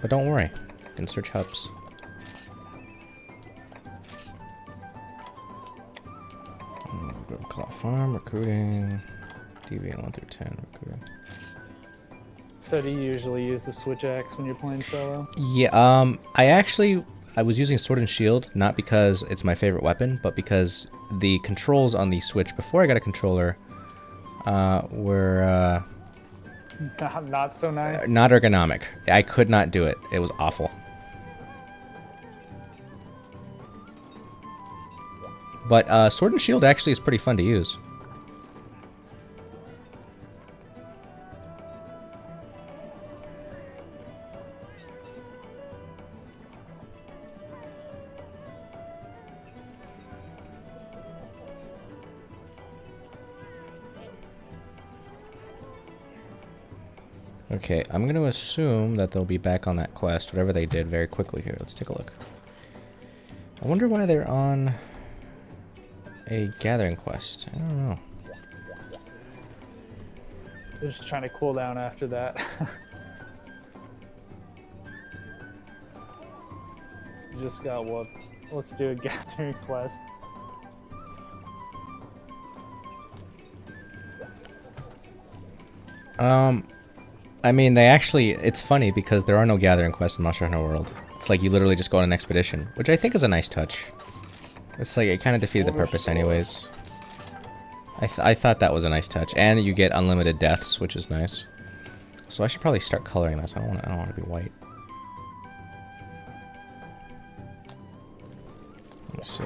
But don't worry, you can search hubs. Claw Farm, recruiting, deviant 1 through 10, recruiting. So do you usually use the switch axe when you're playing solo? Yeah, I was using Sword and Shield, not because it's my favorite weapon, but because the controls on the Switch before I got a controller were Not so nice. not ergonomic. I could not do it. It was awful. But Sword and Shield actually is pretty fun to use. Okay, I'm going to assume that they'll be back on that quest, whatever they did, very quickly here. Let's take a look. I wonder why they're on a gathering quest. I don't know. They're just trying to cool down after that. Just got whooped. Let's do a gathering quest. I mean, it's funny because there are no gathering quests in Monster Hunter World. It's like you literally just go on an expedition, which I think is a nice touch. It's like, it kind of defeated the purpose anyways. I thought that was a nice touch. And you get unlimited deaths, which is nice. So I should probably start coloring this. I don't want to be white. Let's see,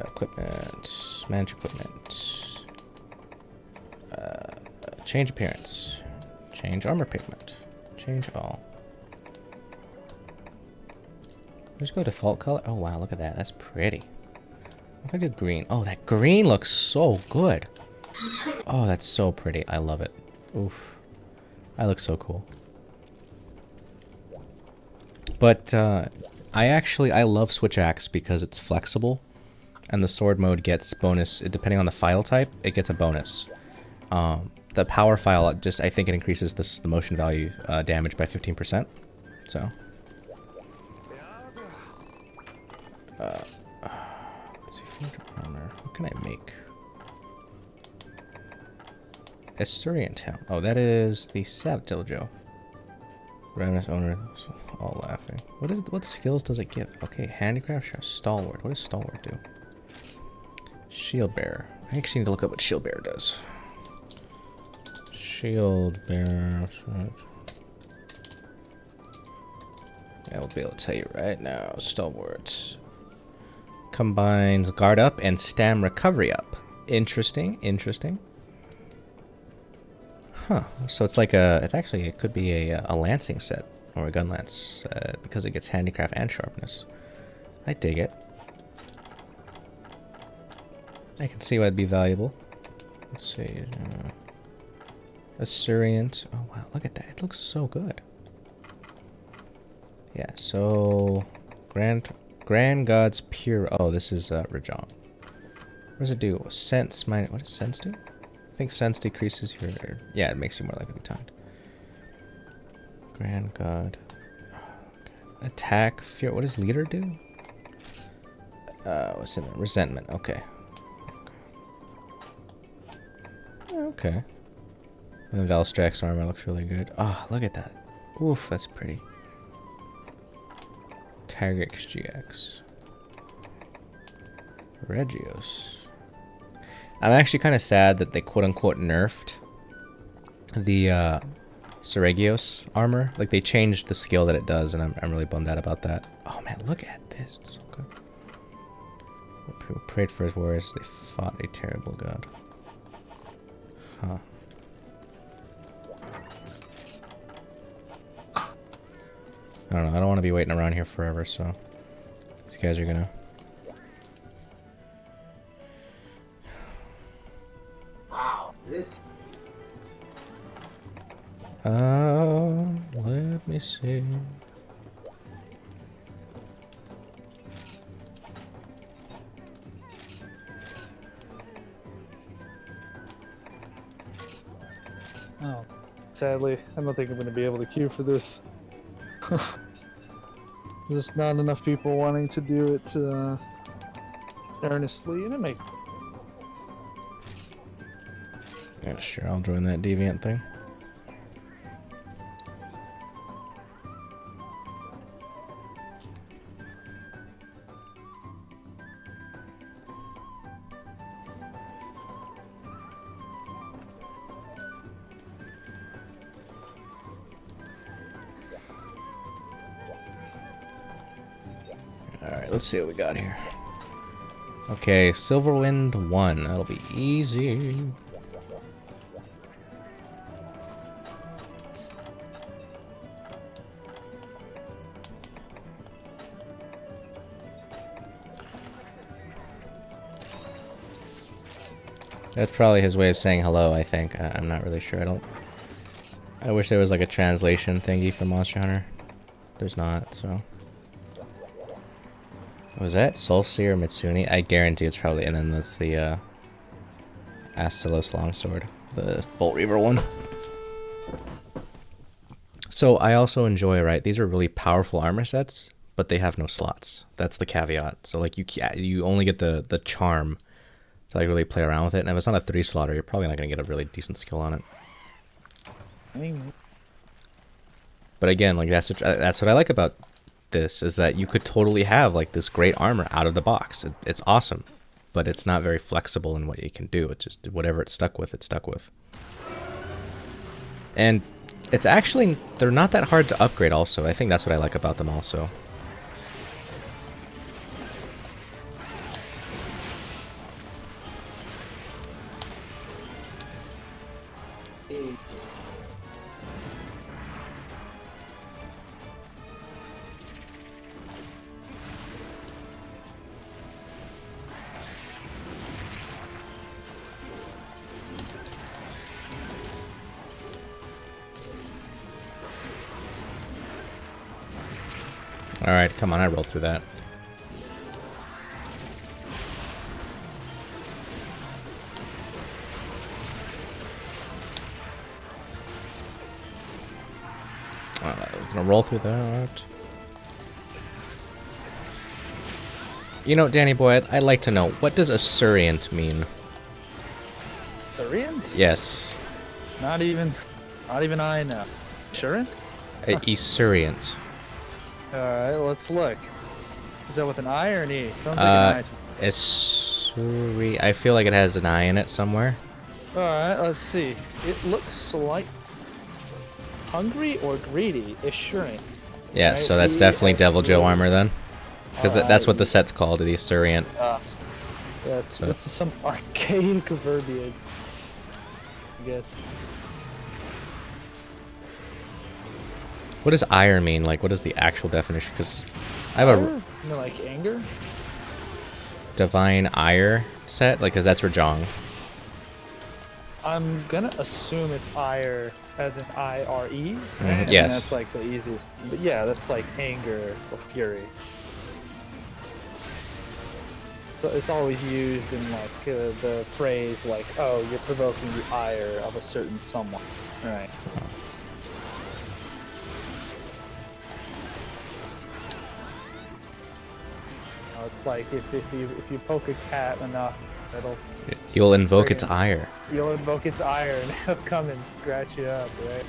equipment, manage equipment, change appearance, change armor pigment, change all. Just go default color. Oh wow, look at that. That's pretty. If I do green, oh that green looks so good. Oh, that's so pretty. I love it. Oof, that looks so cool. But I love Switch Axe because it's flexible, and the sword mode gets bonus depending on the file type. It gets a bonus. The power file I think it increases the motion value damage by 15%. So. Let's see, armor. What can I make? Asturian Town. Oh, that is the Sav Dojo. Ravenous owner, all laughing. What skills does it give? Okay, handicraft, stalwart. What does stalwart do? Shield bearer. I actually need to look up what shield bearer does. Shield bearer. Yeah, we'll be able to tell you right now. Stalwart combines guard up and stam recovery up. Interesting. Interesting. Huh. So it's like it could be a lancing set or a gun lance because it gets handicraft and sharpness. I dig it. I can see why it'd be valuable. Let's see. Assurient. Oh wow, look at that. It looks so good. Yeah, so Grand God's Pure. Oh, this is Rajang. What does it do? Sense minus. What does sense do? I think sense decreases your. Yeah, it makes you more likely to be timed. Grand God. Okay. Attack. Fear. What does leader do? What's in there? Resentment. Okay. Okay. And the Valstrax armor looks really good. Oh, look at that. Oof, that's pretty. Tiger XGX. Regios. I'm actually kind of sad that they quote-unquote nerfed the Seregios armor. Like, they changed the skill that it does, and I'm really bummed out about that. Oh man, look at this. It's so good. People prayed for his warriors. They fought a terrible god. Huh. I don't know. I don't want to be waiting around here forever, so these guys are gonna. Wow, this. Let me see. Oh, sadly, I don't think I'm going to be able to queue for this. Just not enough people wanting to do it earnestly, and it makes. Yeah, sure, I'll join that deviant thing. Alright, let's see what we got here. Okay, Silverwind 1. That'll be easy. That's probably his way of saying hello, I think. I'm not really sure. I wish there was like a translation thingy for Monster Hunter. There's not, so. Was that Soulseer Mitsuni? I guarantee it's probably, and then that's the Astalos Longsword, the Bolt Reaver one. So I also enjoy, right, these are really powerful armor sets, but they have no slots. That's the caveat. So like you only get the charm to like really play around with it, and if it's not a 3-slotter, you're probably not going to get a really decent skill on it. But again, like that's what I like about this, is that you could totally have like this great armor out of the box. It's awesome, but it's not very flexible in what you can do. It's just whatever it's stuck with, it's stuck with. And it's actually, they're not that hard to upgrade also. I think that's what I like about them also. Alright, come on, I rolled through that. I'm gonna roll through that. You know, Danny Boy, I'd like to know, what does Assurient mean? Surient? Yes. Not even I know. Surient? Esurient. Alright, let's look. Is that with an I or an E? Sounds like an I. Esuri. I feel like it has an I in it somewhere. Alright, let's see. It looks like hungry or greedy, assuring. Yeah, Right, so that's definitely Devil Joe E-S-U. armor then. Because that's what the set's called, the Assurient. This is some archaic verbiage, I guess. What does ire mean? Like, what is the actual definition? Because I have a You know, like anger? divine ire set, like, because that's Rajong. I'm gonna assume it's ire as in I-R-E. Yes. That's like the easiest. But yeah, that's like anger or fury. So it's always used in like the phrase like, oh, you're provoking the ire of a certain someone. Right. It's like if you poke a cat enough, You'll invoke its ire. you'll invoke its ire and it'll come and scratch you up, right?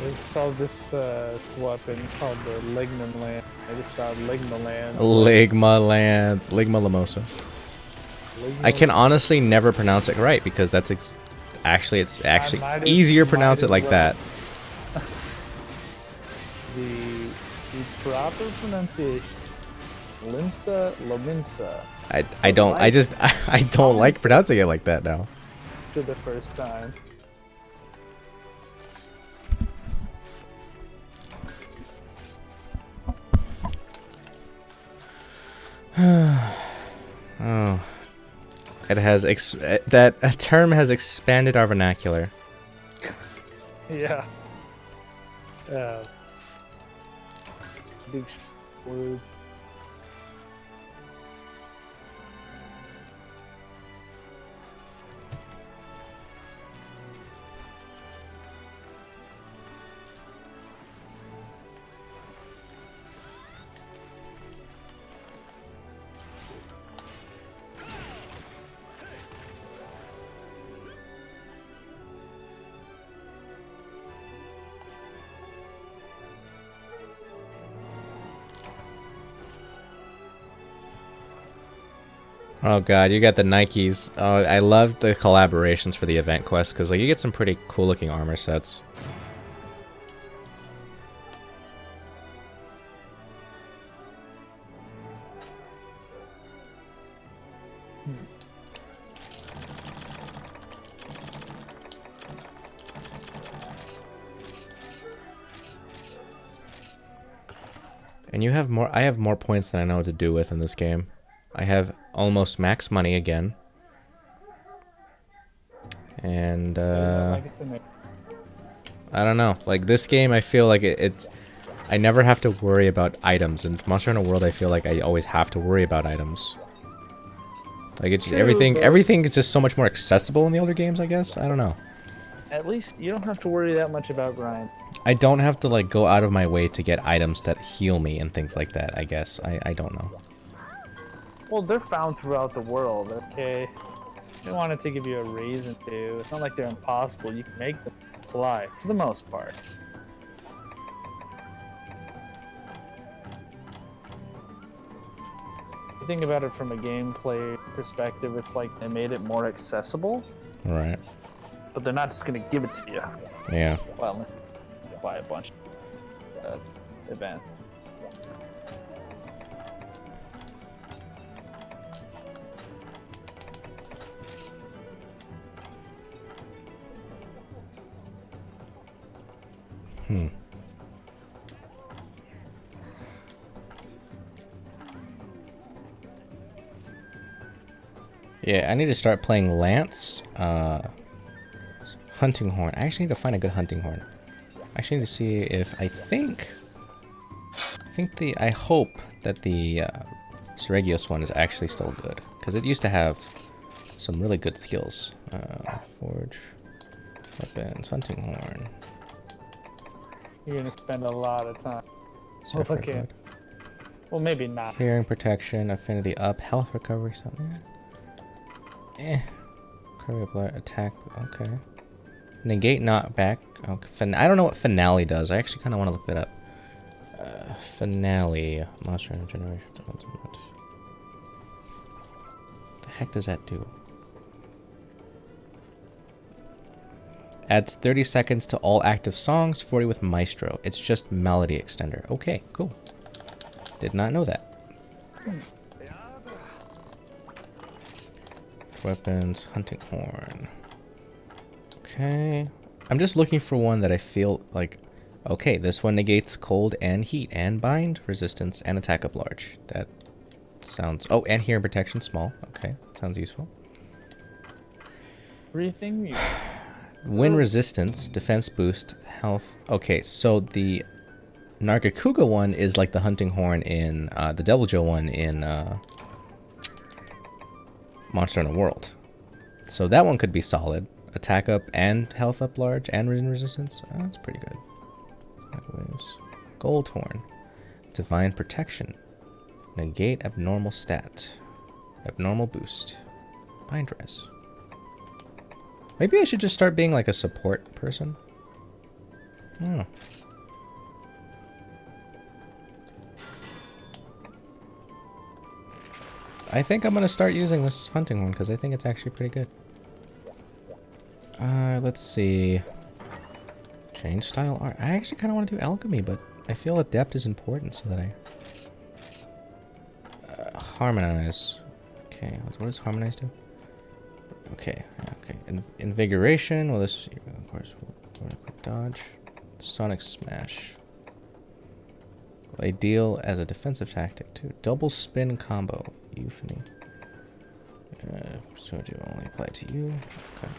I saw this weapon called the Lignum Land. I just thought Ligma Land. Ligma Lands. Ligma Lamosa. I can honestly never pronounce it right because that's actually it's actually easier to pronounce it like that. The proper pronunciation, Limsa Lominsa. I don't like pronouncing it like that now. For the first time. Oh, it has that a term has expanded our vernacular. Yeah. Big words. Oh god, you got the Nikes. Oh, I love the collaborations for the event quest because like you get some pretty cool looking armor sets. And you have more. I have more points than I know what to do with in this game. I have almost max money again. And I don't know. Like this game, I feel like it's. I never have to worry about items. In Monster Hunter World, I feel like I always have to worry about items. Like it's just everything is just so much more accessible in the older games, I guess. I don't know. At least you don't have to worry that much about grind. I don't have to like go out of my way to get items that heal me and things like that, I guess. I don't know. Well, they're found throughout the world, okay? They wanted to give you a reason to. It's not like they're impossible. You can make them fly, for the most part. If you think about it from a gameplay perspective, it's like they made it more accessible. Right. But they're not just going to give it to you. Yeah. Well, you buy a bunch of events. Yeah, I need to start playing Lance. Hunting horn. I actually need to find a good hunting horn. I actually need to see if I hope that the Seregios one is actually still good because it used to have some really good skills. Forge, weapons, hunting horn. You're gonna spend a lot of time. Surf record. Well, maybe not. Hearing protection, affinity up, health recovery, something. Recovery blood, attack. Okay. Negate knockback. Okay. I don't know what finale does. I actually kind of want to look that up. Finale. Monster Hunter Generation Ultimate. What the heck does that do? Adds 30 seconds to all active songs, 40 with Maestro. It's just melody extender. Okay, cool. Did not know that. Weapons, hunting horn. Okay. I'm just looking for one that I feel like, okay, this one negates cold and heat and bind resistance and attack up large. That sounds, oh, and hearing protection small. Okay, sounds useful. Everything. Wind resistance, defense boost, health. Okay, so the Nargacuga one is like the hunting horn in, the Devil Joe one in, Monster Hunter World. So that one could be solid. Attack up and health up large and resistance. Oh, that's pretty good. Gold horn. Divine protection. Negate abnormal stat. Abnormal boost. Bind res. Maybe I should just start being like a support person. Oh. I think I'm gonna start using this hunting horn because I think it's actually pretty good. Let's see. Change style art. I actually kind of want to do alchemy, but I feel adept is important so that I harmonize. Okay, what does harmonize do? Okay, okay. Invigoration. Well, this of course. Quick dodge. Sonic smash. Ideal as a defensive tactic too. Double spin combo. Euphony. So do only apply to you. Okay.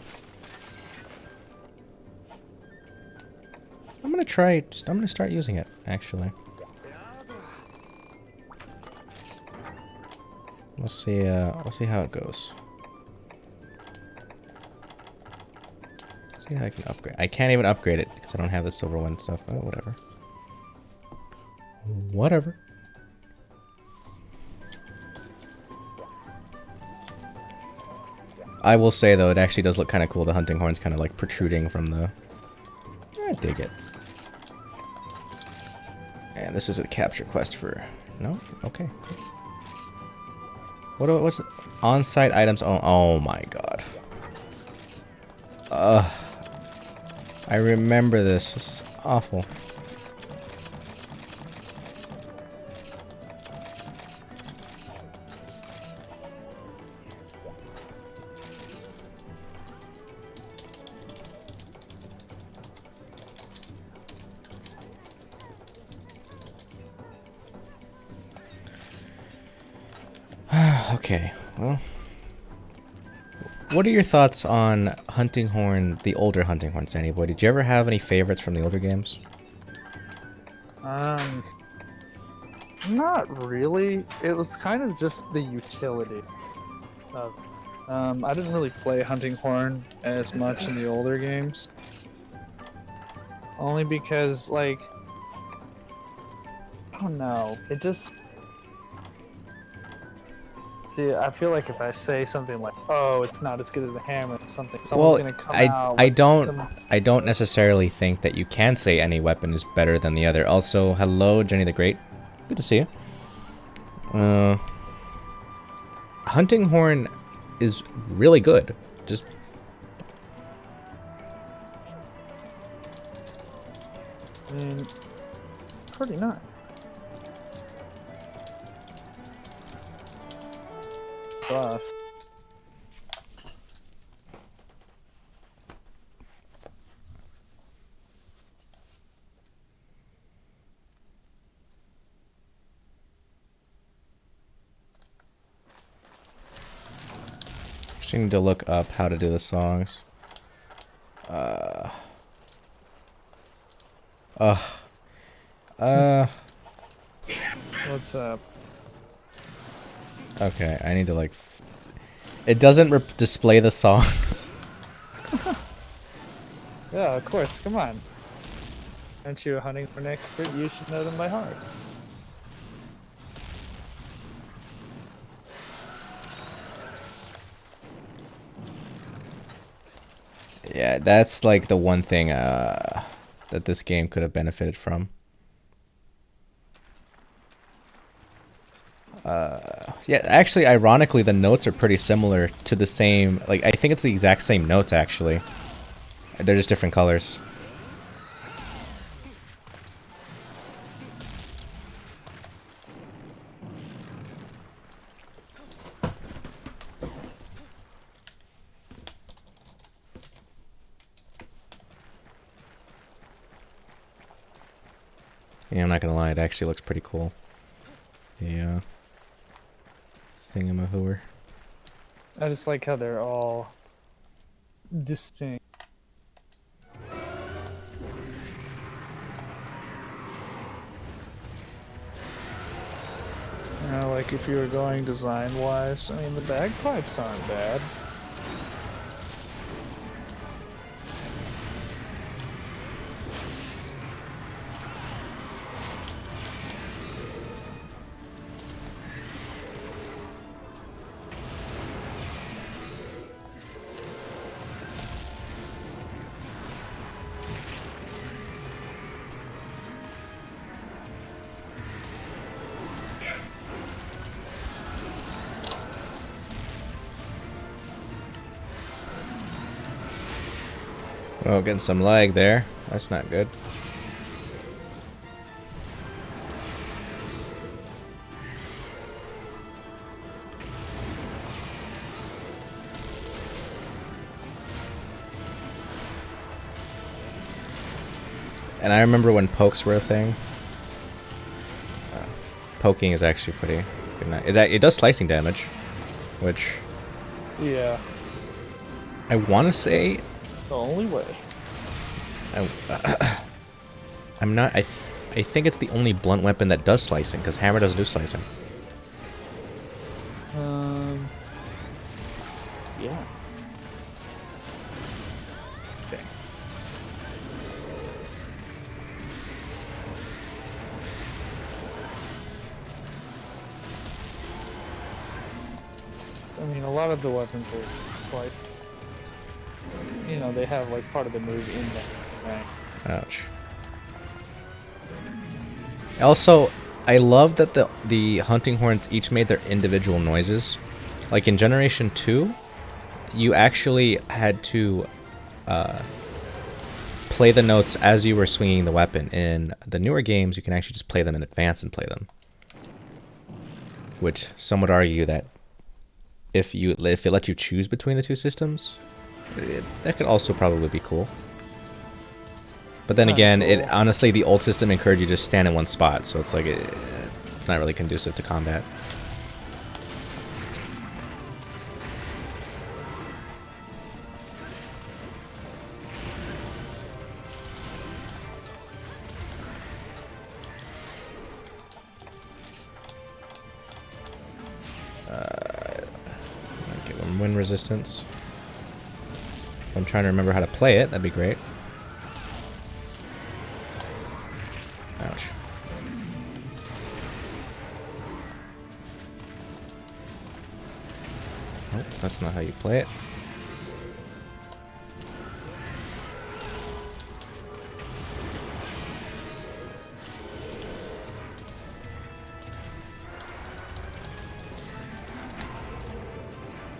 I'm gonna try. I'm gonna start using it. Actually. We'll see. We'll see how it goes. See how I can upgrade. I can't even upgrade it because I don't have the silver one stuff. Oh, whatever. Whatever. I will say though, it actually does look kind of cool. The hunting horn's kind of like protruding from the. I dig it. And this is a capture quest for. No? Okay. Cool. What's on-site items? Oh my god. I remember this. This is awful. Okay, well. What are your thoughts on Hunting Horn, the older Hunting Horn, Sandy Boy? Did you ever have any favorites from the older games? Not really. It was kind of just the utility of. I didn't really play Hunting Horn as much in the older games. Only because, like, I don't know. It just. See, I feel like if I say something like, "Oh, it's not as good as the hammer," or something, someone's gonna come out. I don't necessarily think that you can say any weapon is better than the other. Also, hello, Jenny the Great. Good to see you. Hunting Horn is really good. Just. I mean, pretty nice. Buff. Just need to look up how to do the songs. What's up? Okay, I need to like. It doesn't display the songs. Yeah, of course. Come on. Aren't you a hunting for an expert? You should know them by heart. Yeah, that's like the one thing that this game could have benefited from. Yeah, actually, ironically, the notes are pretty similar to the same. Like, I think it's the exact same notes, actually. They're just different colors. Yeah, I'm not gonna lie, it actually looks pretty cool. Yeah. Thingamahooer. I just like how they're all distinct. You know, like if you were going design-wise, I mean, the bagpipes aren't bad. Oh, getting some lag there. That's not good. And I remember when pokes were a thing. Poking is actually pretty good. It does slicing damage, which Yeah. I want to say The only way. I'm not. I think it's the only blunt weapon that does slicing, because hammer doesn't do slicing. Yeah. Okay. I mean, a lot of the weapons are like, you know, they have like part of the move in there, right? Ouch. Also, I love that the hunting horns each made their individual noises. Like in Generation 2, you actually had to play the notes as you were swinging the weapon. In the newer games, you can actually just play them in advance and play them. Which some would argue that if it lets you choose between the two systems, that could also probably be cool. But then again, cool. it honestly, the old system encouraged you to just stand in one spot, so it's like it's not really conducive to combat. Give them wind resistance. If I'm trying to remember how to play it, that'd be great. Ouch. Oh, that's not how you play it.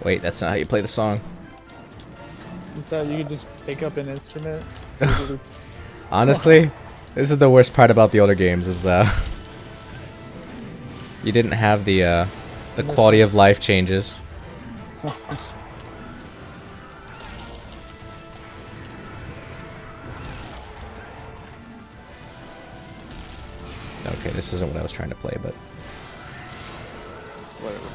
Wait, that's not how you play the song. You thought you could just pick up an instrument? Honestly, this is the worst part about the older games is you didn't have the quality of life changes. Okay, this isn't what I was trying to play, but Whatever.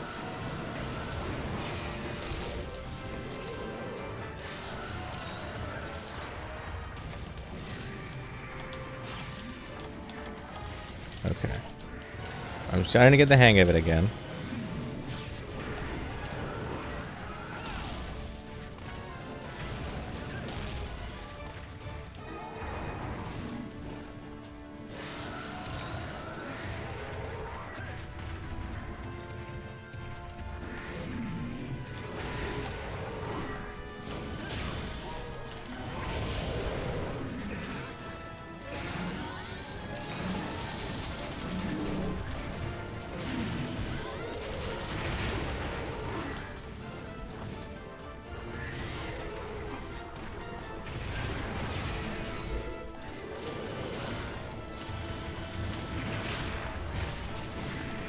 okay. I'm trying to get the hang of it again.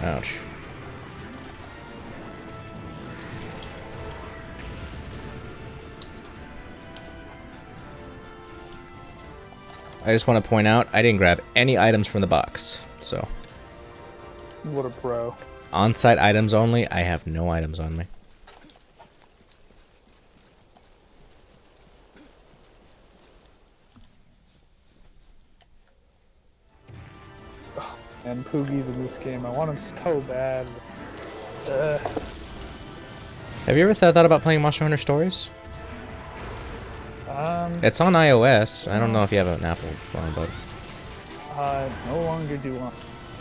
Ouch. I just want to point out, I didn't grab any items from the box. So, What a pro. on-site items only, I have no items on me. And Poogie's in this game. I want him so bad. Have you ever thought about playing Monster Hunter Stories? It's on iOS. I don't know if you have an Apple phone, but No longer do I.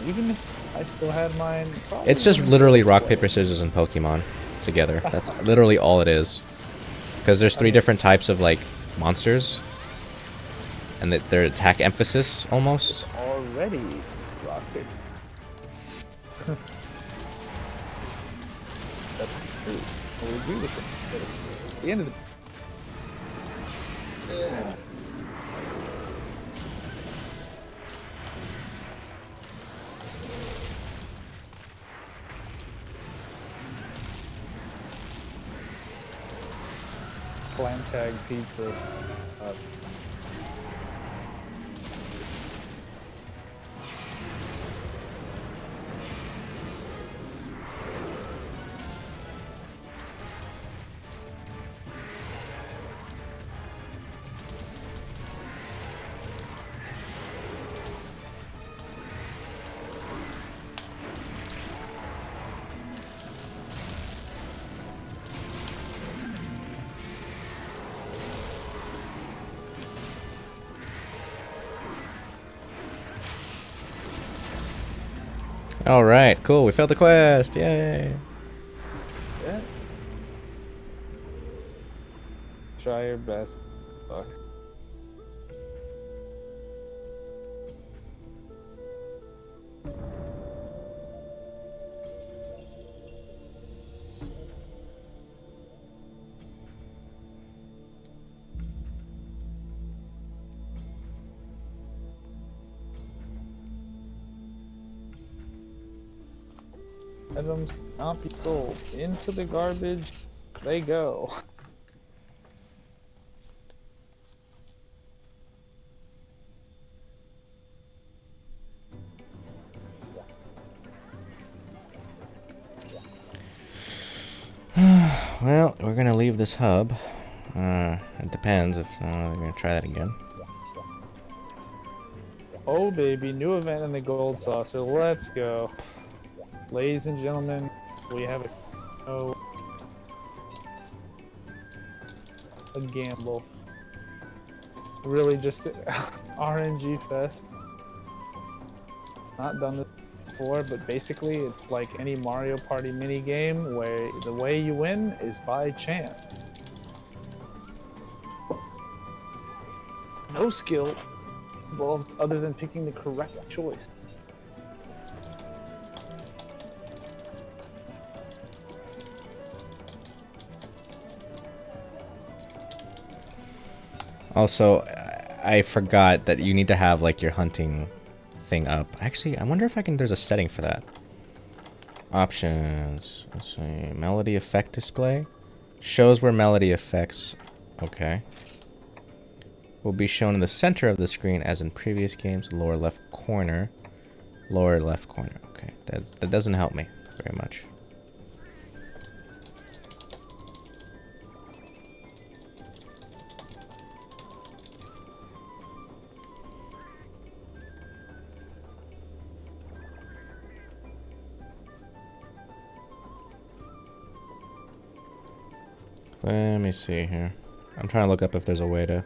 Even if I still had mine. it's just literally rock, paper, scissors, and Pokemon together. That's literally all it is. Because there's three different types of like monsters, and their attack emphasis almost. Already rock paper. That's true. I will agree with it. But at the end of the clan tag pizzas. All right, cool. We failed the quest. Yay! Yeah. Try your best. Fuck. Items cannot be sold. Into the garbage they go. Well, we're gonna leave this hub. It depends if they're gonna try that again. Oh baby, new event in the gold saucer. Let's go. Ladies and gentlemen, we have a gamble. Really just RNG fest. Not done this before, but basically it's like any Mario Party mini game where the way you win is by chance. No skill involved other than picking the correct choice. Also, I forgot that you need to have like your hunting thing up. Actually, I wonder if I can. There's a setting for that. Options. Let's see. Melody effect display shows where melody effects. Okay. Will be shown in the center of the screen as in previous games. Lower left corner. Lower left corner. Okay, that doesn't help me very much. Let me see here. I'm trying to look up if there's a way to...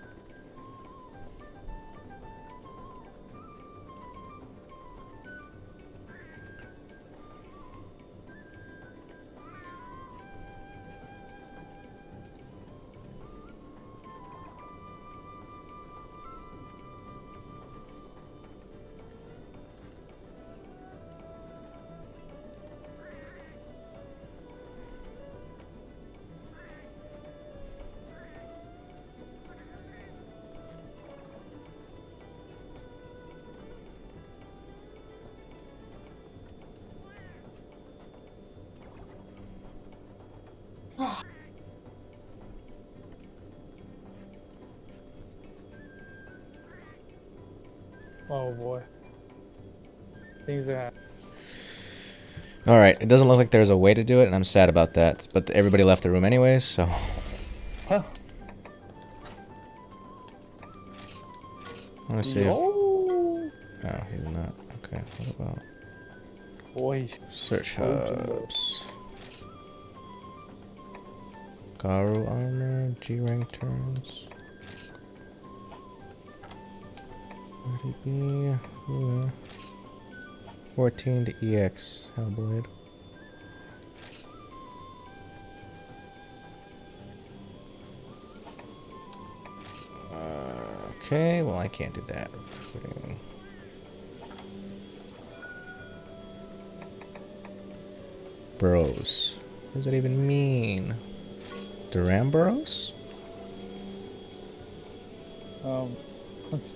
Oh boy. Things are happening. Alright, it doesn't look like there's a way to do it, and I'm sad about that. But everybody left the room anyways, so... Huh. I want to see if... Yo! Oh, he's not. Okay, what about... Boy. Search Open hubs. Garu armor, G rank turns. Would it be? Yeah. 14 to EX Hellblade. Okay, well I can't do that. Burrows. What does that even mean? Duramboros? Let's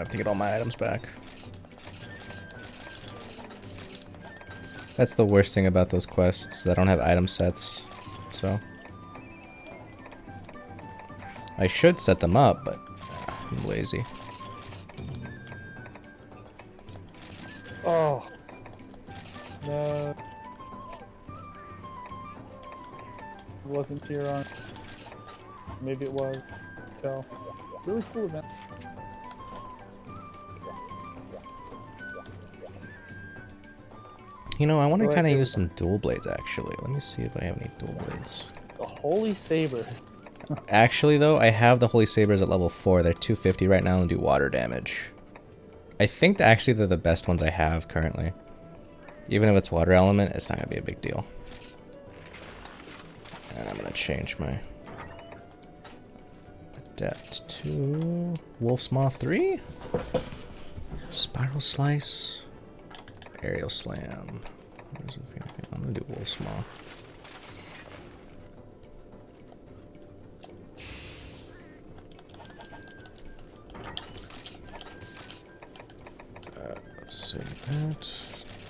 have to get all my items back. That's the worst thing about those quests. I don't have item sets, so I should set them up, but I'm lazy. Oh. No. It wasn't here on. Maybe it was. So, really cool event. You know, I want to Go kind of ahead, use some dual blades, actually. Let me see if I have any dual blades. The Holy Sabers. Actually, though, I have the Holy Sabers at level 4. They're 250 right now and do water damage. I think that actually they're the best ones I have currently. Even if it's water element, it's not going to be a big deal. And I'm going to change my Adept to Wolf's Maw 3. Spiral Slice. Aerial Slam. I'm going to do Wolf's Maw. Let's see,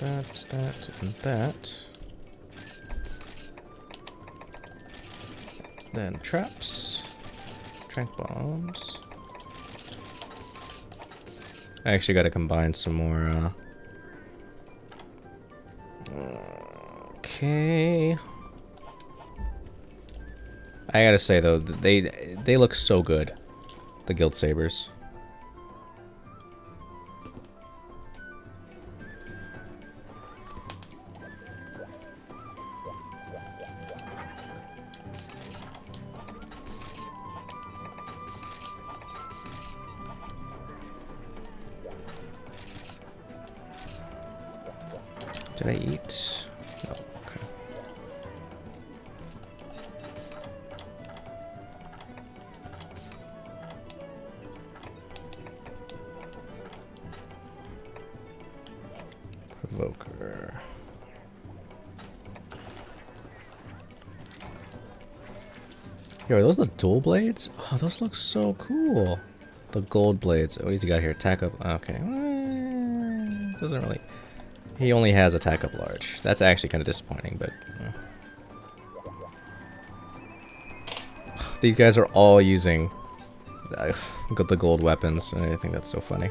that, and that. Then traps, trank bombs. I actually got to combine some more. Okay. I gotta say though, they look so good, the Guild Sabers. Did I eat? No, okay. Provoker. Yo, are those the dual blades? Oh, those look so cool. The gold blades. What does he got here? Attack up. Okay. Doesn't really. He only has attack up large. That's actually kind of disappointing, but. These guys are all using the gold weapons, and I think that's so funny.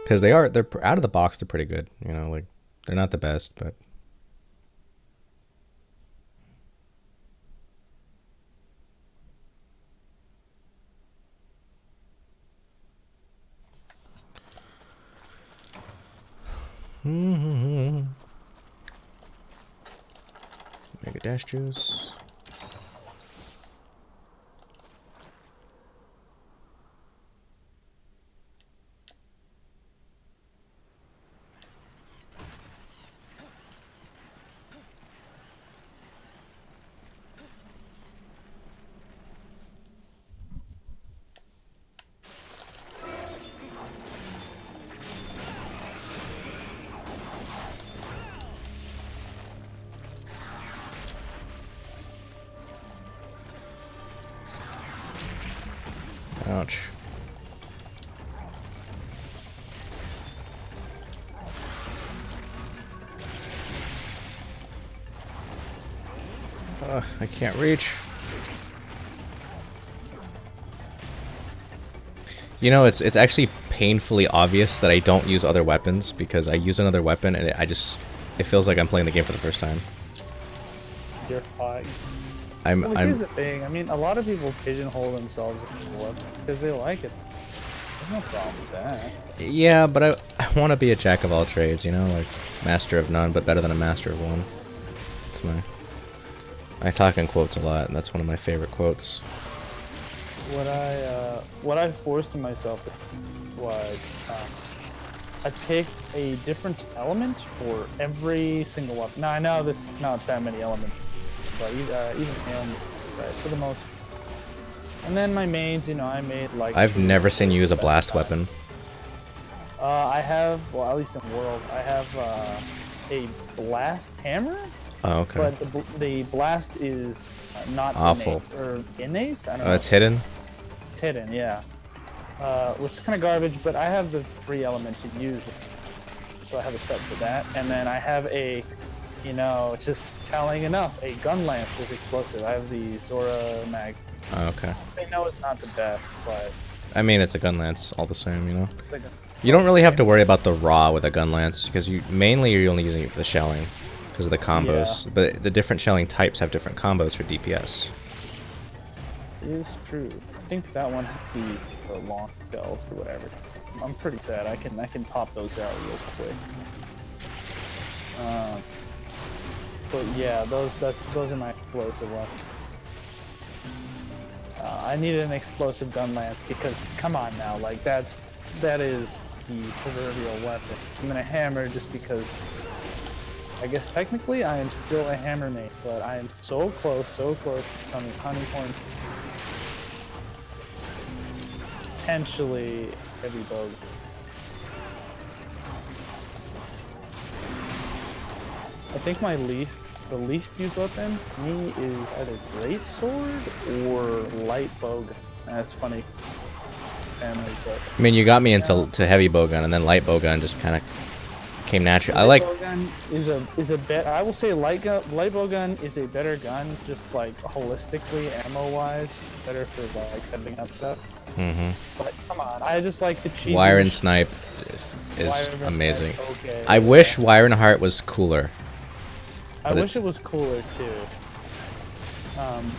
Because they're out of the box, they're pretty good. You know, like, they're not the best, but. Mega dash juice. Ouch. I can't reach. You know, it's actually painfully obvious that I don't use other weapons because I use another weapon and it feels like I'm playing the game for the first time. You're fine. Well, here's the thing. I mean, a lot of people pigeonhole themselves because they like it. There's no problem with that. Yeah, but I want to be a jack of all trades, you know, like master of none, but better than a master of one. That's I talk in quotes a lot, and that's one of my favorite quotes. What I forced myself was I picked a different element for every single weapon. Now I know this is not that many elements, but even him, right, for the most. And then my mains, you know, I made like. I've never seen you use a blast weapon. I have, well, at least in World, I have a blast hammer. Oh, okay. But the blast is not awful. innate, or innate? I don't know. know. It's hidden? It's hidden, yeah. which is kind of garbage, but I have the free element to use it. So I have a set for that. And then I have a, you know, just telling enough, a gun lance with explosive. I have the Zora mag. Oh, okay. I know it's not the best, but I mean, it's a gun lance all the same, you know. it's like You don't really have to worry about the raw with a gun lance because you're only using it for the shelling because of the combos. Yeah. But the different shelling types have different combos for DPS. is true. I think that one has the long shells or whatever. I'm pretty sad. I can pop those out real quick. But yeah, those are my explosive weapons. I needed an explosive gun lance because come on now, like that is the proverbial weapon. I'm gonna hammer just because I guess technically I am still a hammer main, but I am so close to becoming honeyhorn. Potentially heavy bow. I think the least used weapon for me is either great sword or light bowgun. That's funny. But I mean, you got me into heavy bowgun, and then light bowgun just kind of came naturally. I like. bowgun is a bet. I will say light bowgun is a better gun, just like holistically ammo wise, better for like setting up stuff. Mm-hmm. But come on, I just like the cheesy. Wire and snipe is Wire and amazing. snipe, okay, I wish Wire and Heart was cooler. I wish it was cooler too.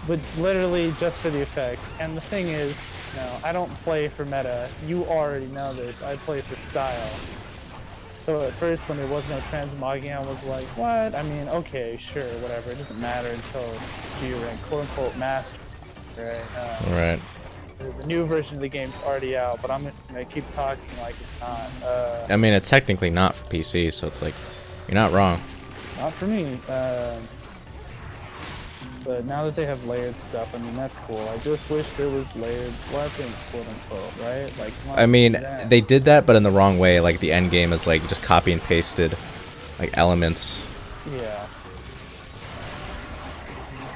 But literally just for the effects. And the thing is, you know, I don't play for meta. You already know this. I play for style. So at first, when there was no transmogging, I was like, what? I mean, okay, sure, whatever. It doesn't matter until you're in quote-unquote master, right? Right. The new version of the game's already out, but I'm gonna keep talking like it's not. I mean, it's technically not for PC, so it's like, you're not wrong. Not for me. But now that they have layered stuff, I mean, that's cool. I just wish there was layered weapons, quote-unquote, right? Like, come on, I mean, do that. they did that, but in the wrong way. Like, the end game is like just copy and pasted, like, elements. Yeah.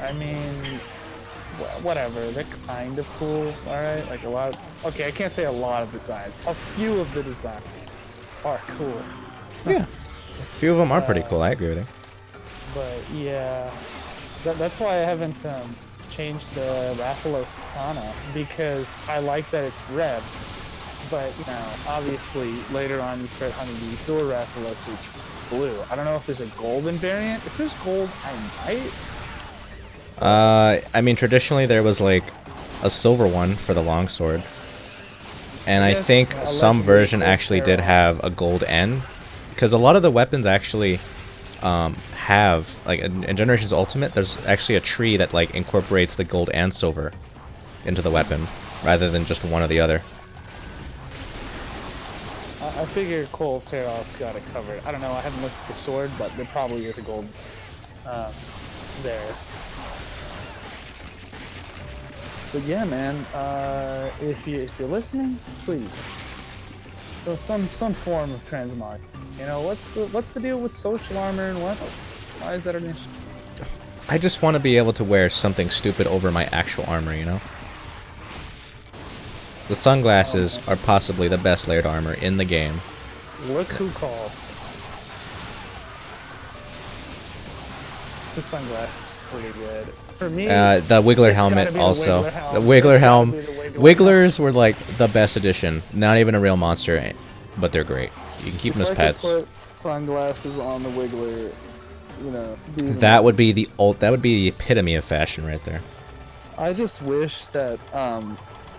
I mean, whatever. They're kind of cool, alright? Like, a lot of... Okay, I can't say a lot of designs. A few of the designs are cool. Yeah. A few of them are pretty cool, I agree with you. But, yeah... That's why I haven't changed the Rathalos Katana, because I like that it's red. But, you know, obviously, later on you start hunting the Zora Rathalos, which is blue. I don't know if there's a golden variant. If there's gold, I might. I mean, traditionally there was like a silver one for the longsword, and I think some version actually did have a gold N, because a lot of the weapons actually have, like, in Generations Ultimate, there's actually a tree that like incorporates the gold and silver into the weapon, rather than just one or the other. I figure Cole Teroth's got it covered. I don't know, I haven't looked at the sword, but there probably is a gold there. But yeah, man, if you're listening, please. So some form of transmog. You know, what's the deal with social armor and what? Why is that an issue? I just want to be able to wear something stupid over my actual armor, you know? The sunglasses are possibly the best layered armor in the game. Look who called. The sunglasses are pretty good. For me, the Wiggler helmet also. The Wiggler helm. Wigglers were like the best addition. Not even a real monster, but they're great. You can keep them as pets. Put sunglasses on the Wiggler, you know. That would be the epitome of fashion right there. I just wish that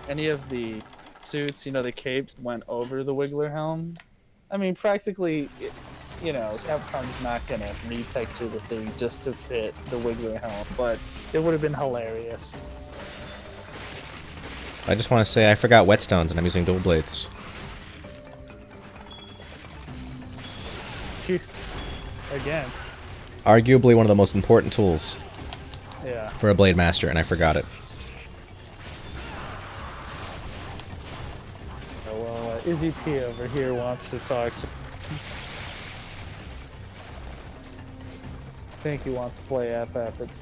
any of the suits, you know, the capes went over the Wiggler helm. I mean, practically, you know, Capcom's not gonna retexture the thing just to fit the Wiggler helm, but it would have been hilarious. I just want to say I forgot whetstones and I'm using dual blades. Again. Arguably one of the most important tools. Yeah. For a blade master, and I forgot it. Oh, well, Izzy P over here wants to talk to... I think he wants to play FF. It's...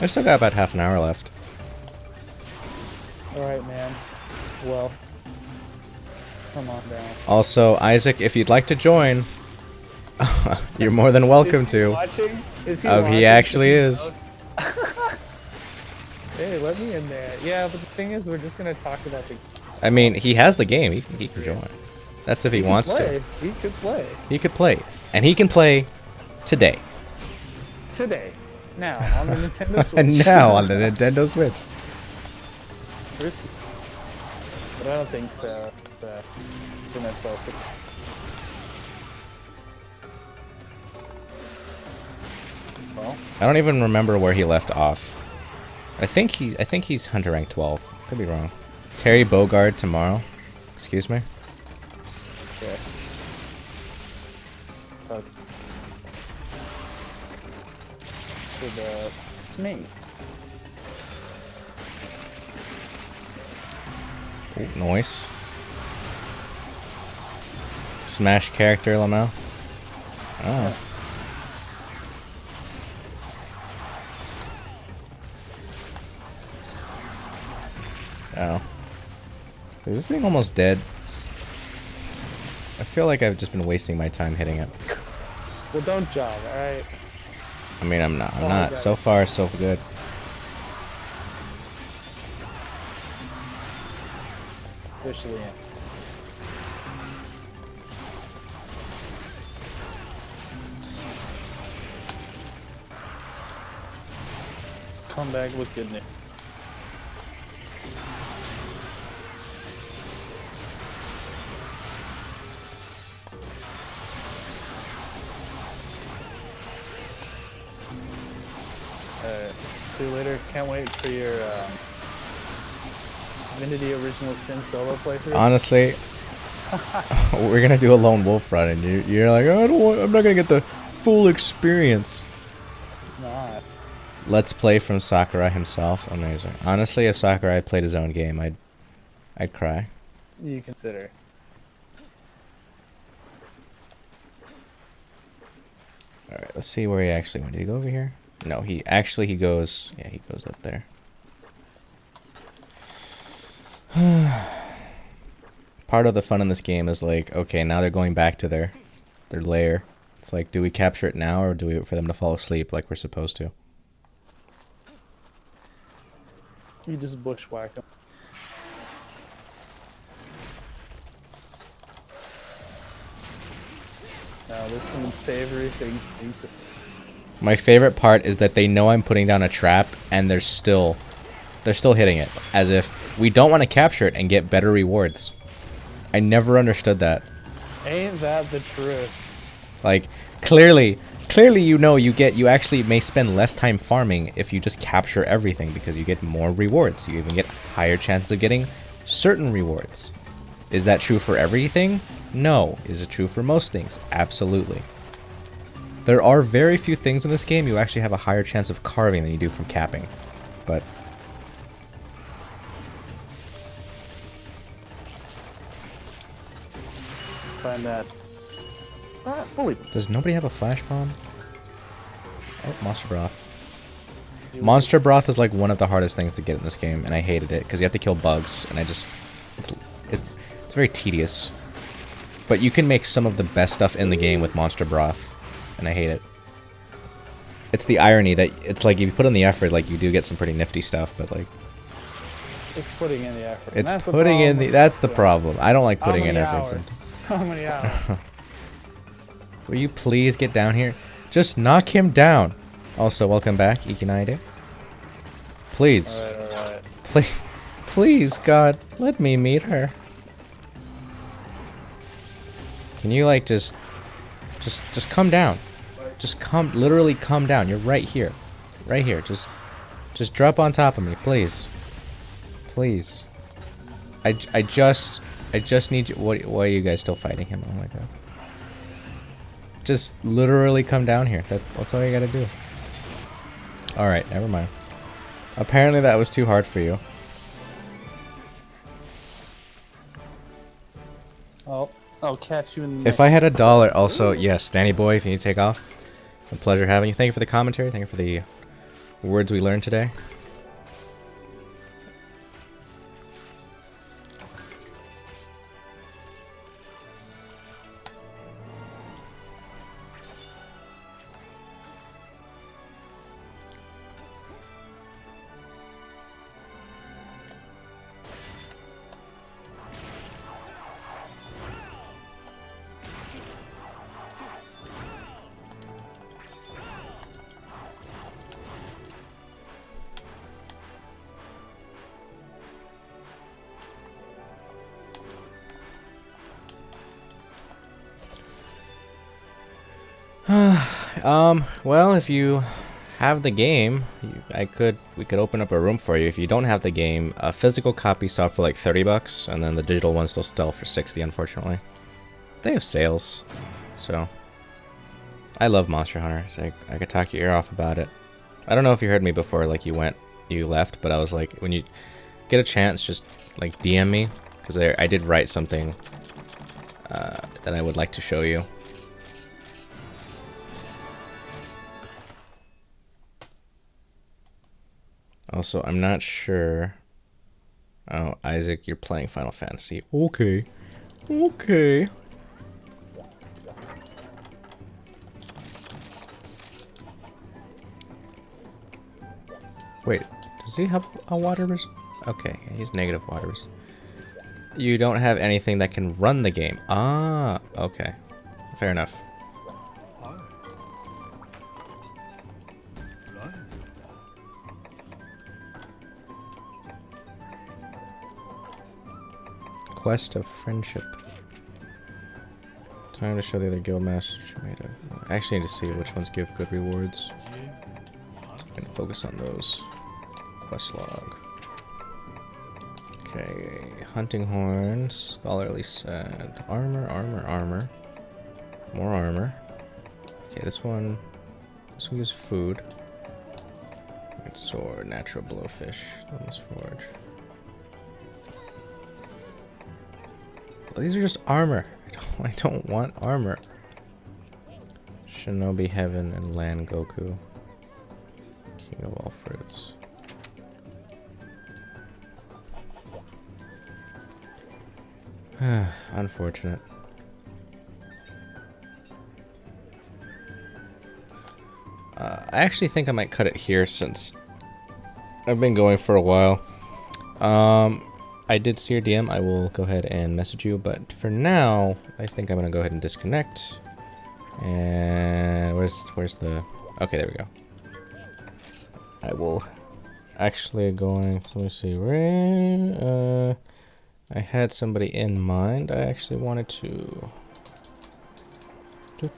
I still got about half an hour left. Alright, man. Well, come on down. Also, Isaac, if you'd like to join, you're more than welcome Is he to. watching? Is he He watching? actually is. Hey, let me in there. Yeah, but the thing is, we're just gonna talk about the. I mean, he has the game. He can join. That's if he wants to. He could play. He could play. And he can play today. Today. Now, on the Nintendo Switch. And now on the Nintendo Switch. Risky. But I don't think so. It's an SL6. Well, I don't even remember where he left off. I think he's Hunter rank 12. Could be wrong. Terry Bogard tomorrow. Excuse me. yeah. So, it's me. Ooh, noise. Smash character, Lamau. Oh. Oh. Is this thing almost dead? I feel like I've just been wasting my time hitting it. Well, don't jog, alright? I mean, I'm not. Oh, not. So far, so good. Officially in. Come back with good news. See you later. Can't wait for your Divinity Original Sin solo playthrough. Honestly, we're gonna do a lone wolf run, and you're like, oh, I don't want. I'm not gonna get the full experience. Nah. Let's play from Sakurai himself. Amazing. Honestly, if Sakurai played his own game, I'd cry. You consider. All right, let's see where he actually went. Did he go over here? No, he goes. Yeah, he goes up there. Part of the fun in this game is like, okay, now they're going back to their lair. It's like, do we capture it now or do we wait for them to fall asleep like we're supposed to? You just bushwhack them. Now there's some unsavory things being said. My favorite part is that they know I'm putting down a trap and they're still hitting it as if we don't want to capture it and get better rewards. I never understood that. Ain't that the truth? Like, clearly you actually may spend less time farming if you just capture everything because you get more rewards. You even get higher chances of getting certain rewards. Is that true for everything? No. Is it true for most things? Absolutely. There are very few things in this game you actually have a higher chance of carving than you do from capping. But Find that. Fully. does nobody have a flash bomb? Oh, monster broth. Monster broth is like one of the hardest things to get in this game, and I hated it because you have to kill bugs, and it's very tedious. But you can make some of the best stuff in the game with monster broth, and I hate it. It's the irony that it's like if you put in the effort, like you do get some pretty nifty stuff, but like It's putting in the effort. it's putting in the that's the problem. I don't like putting in effort. Hours? How many hours? Will you please get down here? Just knock him down. Also, welcome back, Ikinaide. Please. Alright. Please, God, let me meet her. Can you like just come down? Just literally come down. You're right here. Right here. Just drop on top of me, please. Please. I just need you. Why are you guys still fighting him? Oh my god. Just literally come down here. That's all you gotta do. Alright, never mind. Apparently that was too hard for you. I'll catch you in the If I had $1, also, yes, Danny Boy, if you need to take off. A pleasure having you. Thank you for the commentary. Thank you for the words we learned today. Well, if you have the game, we could open up a room for you. If you don't have the game, a physical copy sell for like $30, and then the digital ones still sell for 60, unfortunately. They have sales, so I love Monster Hunter. So I could talk your ear off about it. I don't know if you heard me before, like you left, but I was like, when you get a chance, just like DM me, because I did write something that I would like to show you. Also, I'm not sure. Oh, Isaac, you're playing Final Fantasy. Okay. Okay. Wait, does he have a water resist? Okay, he's negative water resist. You don't have anything that can run the game. Ah, okay. Fair enough. Quest of Friendship. Time to show the other guild masters what you made of. I actually need to see which ones give good rewards. And focus on those. Quest log. Okay, hunting horns, scholarly sad, armor. More armor. Okay, this one gives food. Good sword, natural blowfish, lemons forge. Well, these are just armor. I don't want armor. Shinobi Heaven and Land Goku. King of all fruits. Unfortunate. I actually think I might cut it here since I've been going for a while. I did see your DM. I will go ahead and message you, but for now, I think I'm gonna go ahead and disconnect. And where's the? Okay, there we go. I will actually going. Let me see. Where? I had somebody in mind. I actually wanted to. Okay,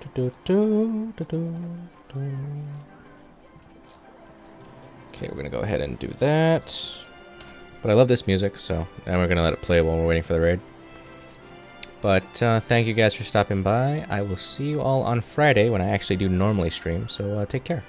we're gonna go ahead and do that. But I love this music, so now we're gonna let it play while we're waiting for the raid. But thank you guys for stopping by. I will see you all on Friday when I actually do normally stream, so take care.